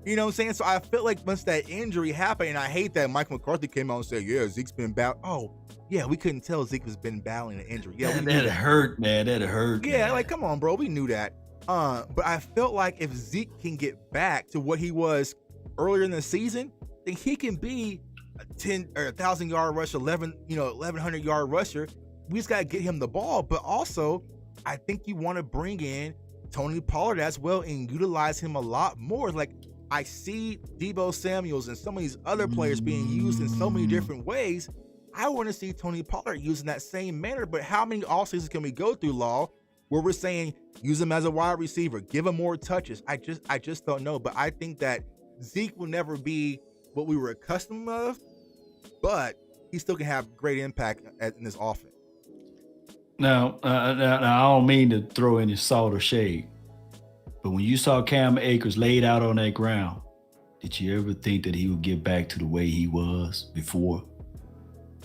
You know what I'm saying? So I feel like once that injury happened, and I hate that Mike McCarthy came out and said, yeah, Zeke's been battling. Oh, yeah, we couldn't tell Zeke has been battling an injury. Yeah, that hurt, man. That hurt. Yeah, man. Like, come on, bro. We knew that. But I felt like if Zeke can get back to what he was earlier in the season, then he can be a 10 or 1,000-yard rusher, 1,100-yard rusher. We just got to get him the ball. But also, I think you want to bring in Tony Pollard as well and utilize him a lot more. Like, I see Deebo Samuels and some of these other players being used in so many different ways. I want to see Tony Pollard used in that same manner. But how many offseasons can we go through, Law, where we're saying use him as a wide receiver, give him more touches? I just don't know. But I think that Zeke will never be what we were accustomed of, but he still can have great impact in this offense. Now, I don't mean to throw any salt or shade, but when you saw Cam Akers laid out on that ground, did you ever think that he would get back to the way he was before?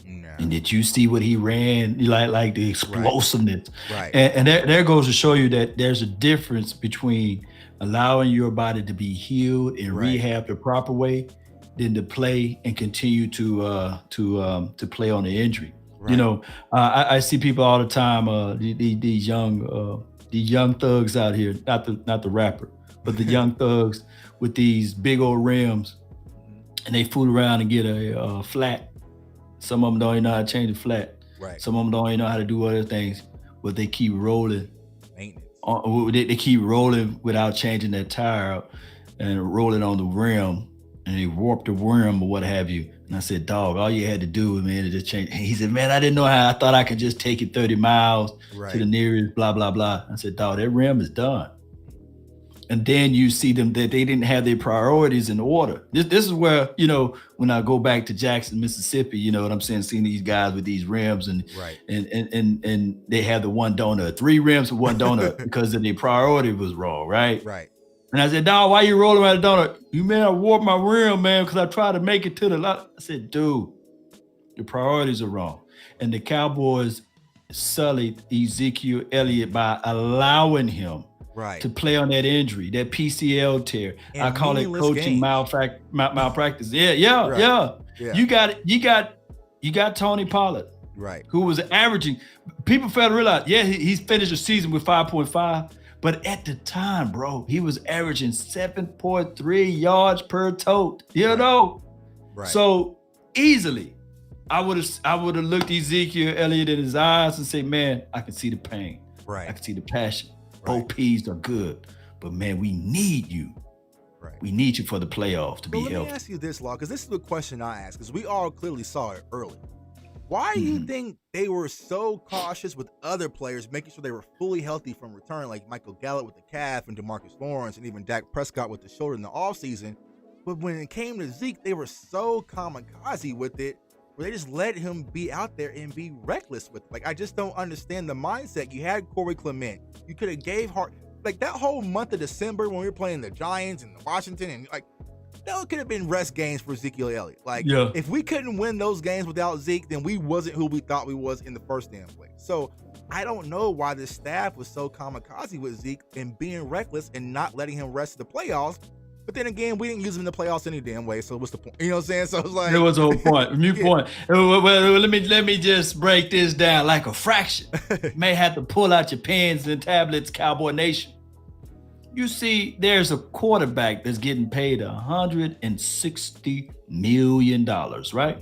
No. And did you see what he ran, like the explosiveness? Right. And there goes to show you that there's a difference between allowing your body to be healed and rehab the proper way than to play and continue to play on the injury. Right. I see people all the time, these young thugs out here, not the rapper, but the young thugs with these big old rims, and they fool around and get a flat. Some of them don't even know how to change the flat. Right. Some of them don't even know how to do other things, but they keep rolling. Maintenance. They keep rolling without changing that tire out and rolling on the rim. and he warped the worm or what have you. And I said, dog, all you had to do, man, is just change. He said, man, I didn't know how. I thought I could just take it 30 miles to the nearest blah, blah, blah. I said, dog, that rim is done. And then you see them that they didn't have their priorities in order. This is where, you know, when I go back to Jackson, Mississippi, you know what I'm saying, seeing these guys with these rims and they have the one donut, 3 rims for one donut because their priority was wrong, right? Right. And I said, dog, why you rolling around the donut? You man, I warped my rim, man, because I tried to make it to the lot. I said, dude, the priorities are wrong. And the Cowboys sullied Ezekiel Elliott by allowing him to play on that injury, that PCL tear. And I call it coaching malpractice. Yeah. You got Tony Pollard, who was averaging. People fail to realize, he's finished the season with 5.5, but at the time, bro, he was averaging 7.3 yards per tote. You know, so easily, I would have looked Ezekiel Elliott in his eyes and say, man, I can see the pain. I can see the passion. OPs are good, but man, we need you. We need you for the playoffs to be healthy. Let me ask you this, Law, because this is the question I ask, because we all clearly saw it early. Why do you think they were so cautious with other players, making sure they were fully healthy from return, like Michael Gallup with the calf and DeMarcus Lawrence and even Dak Prescott with the shoulder in the offseason? But when it came to Zeke, they were so kamikaze with it, where they just let him be out there and be reckless with it. Like, I just don't understand the mindset. You had Corey Clement. You could have gave Hart, like that whole month of December when we were playing the Giants and the Washington, and like, that could have been rest games for Ezekiel Elliott. Like, if we couldn't win those games without Zeke, then we wasn't who we thought we was in the first damn place. So I don't know why the staff was so kamikaze with Zeke and being reckless and not letting him rest the playoffs. But then again, we didn't use him in the playoffs any damn way. So what's the point? You know what I'm saying? So it's like, it was a whole point, mute point. Well, let me just break this down like a fraction. You may have to pull out your pens and tablets, Cowboy Nation. You see, there's a quarterback that's getting paid $160 million, right?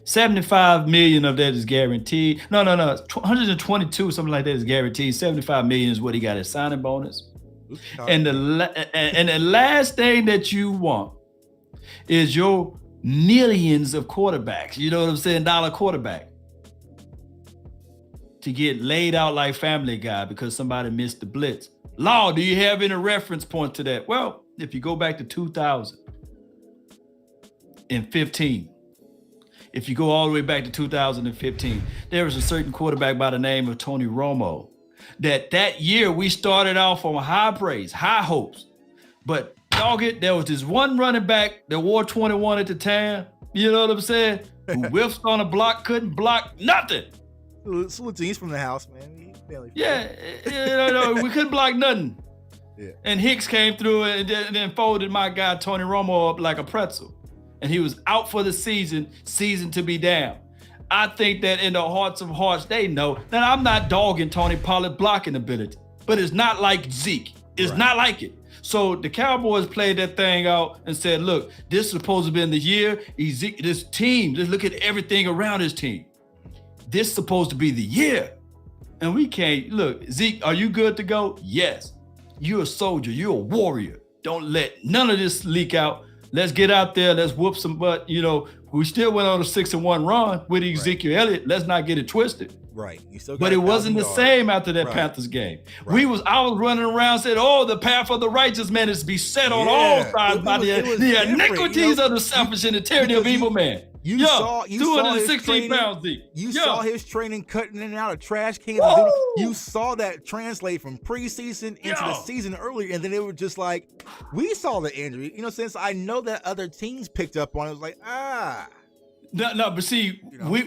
75 million of that is guaranteed. No, 122, something like that is guaranteed. 75 million is what he got as signing bonus. And the last thing that you want is your millions of quarterbacks, you know what I'm saying, dollar quarterback, to get laid out like Family Guy because somebody missed the blitz. Law, do you have any reference point to that? Well, if you go back to 2015, if you go all the way back to 2015, there was a certain quarterback by the name of Tony Romo that year we started off on high praise, high hopes. But dog it, there was this one running back that wore 21 at the time, you know what I'm saying, who whiffed on a block, couldn't block nothing. He's from the house, man. We couldn't block nothing. And Hicks came through and then folded my guy Tony Romo up like a pretzel. And he was out for the season to be down. I think that in the hearts of hearts, they know that I'm not dogging Tony Pollard blocking ability, but it's not like Zeke. It's not like it. So the Cowboys played that thing out and said, look, this is supposed to be in the year. This team, just look at everything around this team. This is supposed to be the year. And we can't, look, Zeke, are you good to go? Yes. You're a soldier. You're a warrior. Don't let none of this leak out. Let's get out there. Let's whoop some butt. You know, we still went on a 6-1 run with Ezekiel Elliott. Let's not get it twisted. But it wasn't the same after that Panthers game. I was running around said, the path of the righteous man is to be set on all sides by the iniquities of the selfish and the tyranny of evil man. You saw his pounds deep. You saw his training cutting in and out of trash cans. You saw that translate from preseason into the season earlier, and then it was just like, we saw the injury. You know, since I know that other teams picked up on it, it was like, No, but see, we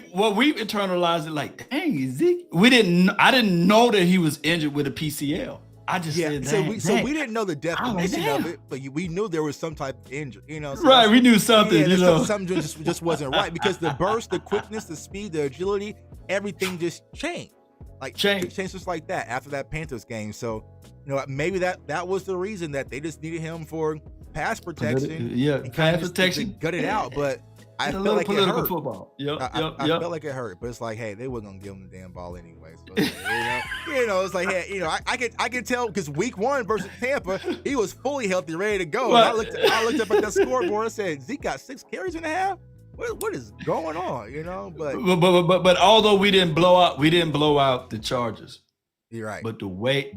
internalized it like, dang, Zeke. I didn't know that he was injured with a PCL. I just said that. So we didn't know the definition of it, but we knew there was some type of injury. You know, we knew something. Something just wasn't right because the burst, the quickness, the speed, the agility, everything just changed. It changed just like that after that Panthers game. So, you know, maybe that was the reason that they just needed him for pass protection. Pass protection. Gut it out, but I a felt little like it political hurt. football. Yep, I felt like it hurt, but it's like, hey, they wasn't gonna give him the damn ball anyway. So, it's like, hey, I can tell because week 1 versus Tampa, he was fully healthy, ready to go. And I looked up at the scoreboard and said, Zeke got 6 carries and a half. What is going on? But although we didn't blow out the Chargers. You're right. But the way,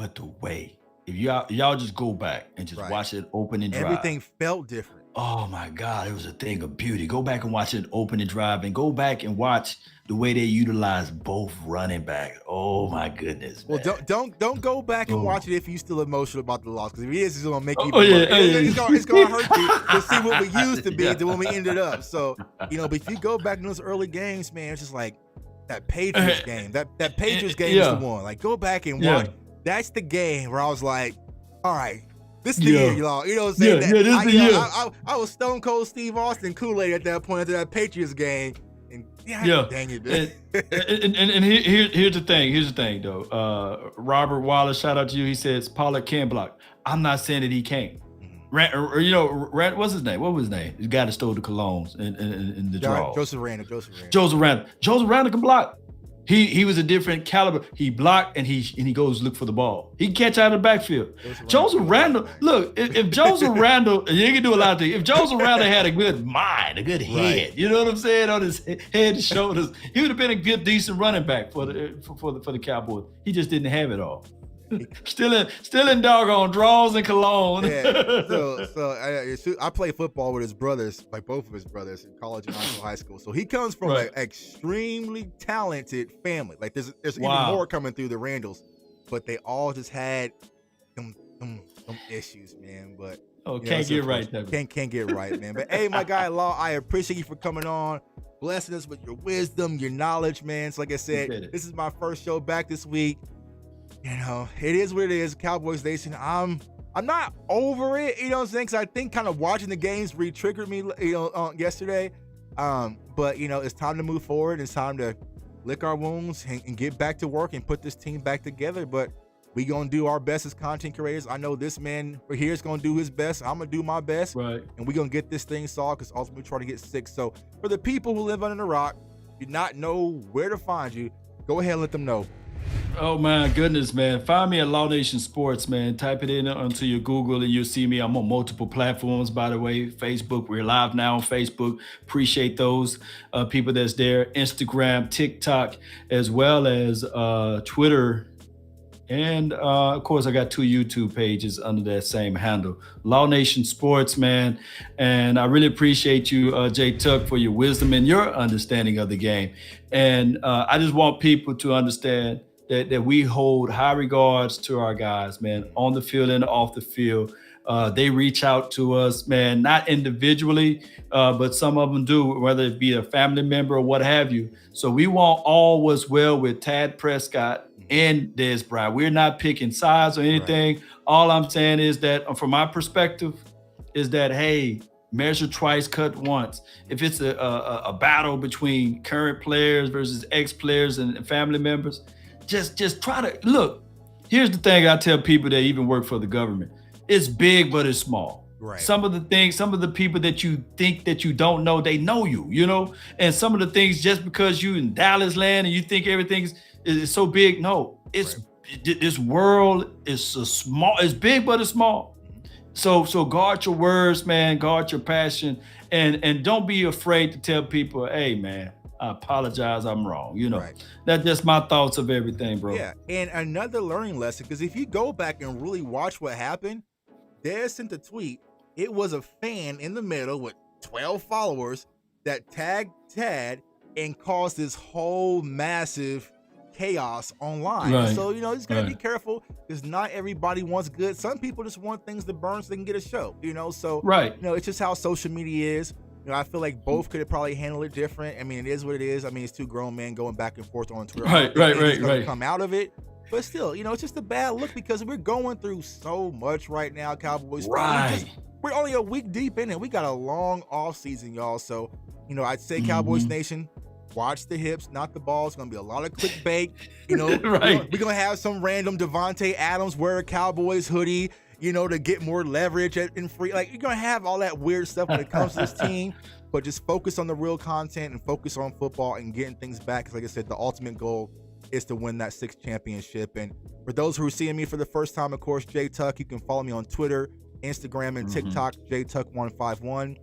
if y'all just go back and just watch it open and drive. Everything felt different. Oh my God, it was a thing of beauty. Go back and watch it open and drive, and go back and watch the way they utilize both running backs. Oh my goodness. Man. Well, don't go back and watch it if you're still emotional about the loss, because if he is, it's gonna make you. It's gonna hurt you to see what we used to be to when we ended up. So but if you go back in those early games, man, it's just like that Patriots game. That Patriots game is the one. Like, go back and watch. That's the game where I was like, all right. This is the year, y'all. You know what I'm saying? This is the year. I was Stone Cold Steve Austin Kool-Aid at that point after that Patriots game. And dang it, man. And here's the thing, though. Robert Wallace, shout out to you. He says Pollard can block. I'm not saying that he can't. Rand, what's his name? What was his name? The guy that stole the colognes in the draw. Joseph Randle can block. He was a different caliber. He blocked and he goes look for the ball. He can catch out of the backfield. Joseph Randle, look, if Joseph Randle, you can do a lot of things. If Joseph Randle had a good mind, a good head, you know what I'm saying, on his head and shoulders, he would have been a good, decent running back for the Cowboys. He just didn't have it all. Still in doggone draws and cologne. Yeah. So I played football with his brothers, like both of his brothers, in college and high school. So he comes from an extremely talented family. Like there's even more coming through the Randalls, but they all just had some issues, man. But can't get right, can't get right, man. But hey, my guy Law, I appreciate you for coming on, blessing us with your wisdom, your knowledge, man. So like I said, this is my first show back this week. It is what it is. Cowboys Nation. I'm not over it, what I'm saying? Because I think kind of watching the games re-triggered me, yesterday. But it's time to move forward. It's time to lick our wounds and get back to work and put this team back together. But we gonna do our best as content creators. I know this man here is gonna do his best. I'm gonna do my best, and we're gonna get this thing solved. Because ultimately, we try to get sick. So for the people who live under the rock, do not know where to find you, go ahead and let them know. Oh my goodness, man. Find me at Law Nation Sports, man. Type it in onto your Google and you'll see me. I'm on multiple platforms, by the way. Facebook, we're live now on Facebook. Appreciate those people that's there. Instagram, TikTok, as well as Twitter. And of course, I got 2 YouTube pages under that same handle. Law Nation Sports, man. And I really appreciate you, Jay Tuck, for your wisdom and your understanding of the game. And I just want people to understand that we hold high regards to our guys, man, on the field and off the field. They reach out to us, man, not individually, but some of them do, whether it be a family member or what have you. So we want all was well with Dak Prescott and Dez Bryant. We're not picking sides or anything. Right. All I'm saying is that, from my perspective, is that, hey, measure twice, cut once. If it's a battle between current players versus ex-players and family members, just try to look. Here's the thing I tell people that even work for the government. It's big, but it's small. Right. Some of the people that you think that you don't know, they know you, and some of the things, just because you in Dallas land and you think everything is so big. No, this world is so small. It's big, but it's small. So guard your words, man, guard your passion, and don't be afraid to tell people, hey, man, I apologize, I'm wrong. That's just my thoughts of everything, bro. Yeah, and another learning lesson, because if you go back and really watch what happened, Dez sent a tweet. It was a fan in the middle with 12 followers that tagged Tad and caused this whole massive chaos online. Right. So, just gotta be careful, because not everybody wants good. Some people just want things to burn so they can get a show, So, it's just how social media is. I feel like both could have probably handled it different. I mean, it is what it is. I mean, it's 2 grown men going back and forth on Twitter. Right. Come out of it. But still, it's just a bad look, because we're going through so much right now, Cowboys. Right. We're only a week deep in it. We got a long off season, y'all. So, I'd say Cowboys Nation, watch the hips, not the balls. It's going to be a lot of clickbait. We're going to have some random Devontae Adams wear a Cowboys hoodie. to get more leverage and free. Like, you're going to have all that weird stuff when it comes to this team, but just focus on the real content and focus on football and getting things back. Because like I said, the ultimate goal is to win that 6th championship. And for those who are seeing me for the first time, of course, Jay Tuck, you can follow me on Twitter, Instagram, and TikTok, JTuck151.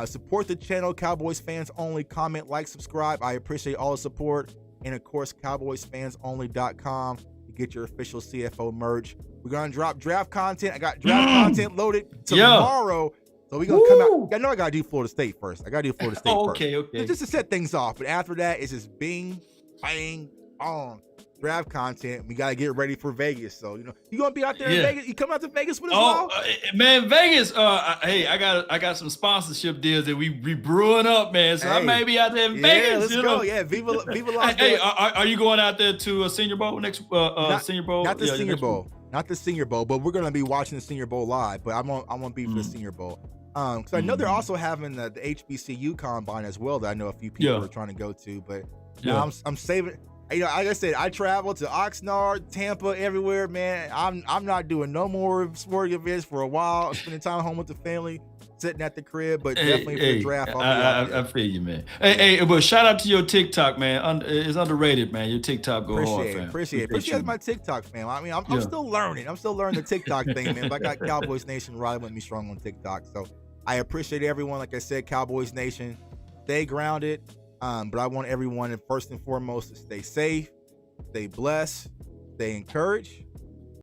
Support the channel, Cowboys fans only. Comment, like, subscribe. I appreciate all the support. And of course, CowboysFansOnly.com to get your official CFO merch. We're gonna drop draft content. I got draft content loaded tomorrow. So we're gonna come out. I know I gotta do Florida State first. First. Okay. Just to set things off. But after that, it's just bing, bang, on. Draft content. We gotta get ready for Vegas. So you gonna be out there in Vegas. You come out to Vegas with us? Man, Vegas. Hey, I got some sponsorship deals that we brewing up, man. So I may be out there in Vegas. Let's go. Yeah, Viva Las Vegas. Hey, are you going out there to a Senior Bowl next? Senior Bowl. Not the Senior Bowl. Not the Senior Bowl. But we're gonna be watching the Senior Bowl live. But I won't be for the Senior Bowl. Because I know they're also having the HBCU combine as well. That I know a few people are trying to go to. But I'm saving. Like I said, I travel to Oxnard, Tampa, everywhere, man. I'm not doing no more sporting events for a while. I'm spending time home with the family, sitting at the crib, but definitely for the draft. I feel you, man. Hey, but shout out to your TikTok, man. It's underrated, man. Your TikTok go hard, fam. Appreciate my TikTok, fam. I mean, I'm still learning. I'm still learning the TikTok thing, man. But I got Cowboys Nation riding with me strong on TikTok. So I appreciate everyone. Like I said, Cowboys Nation, stay grounded. But I want everyone, first and foremost, to stay safe, stay blessed, stay encouraged,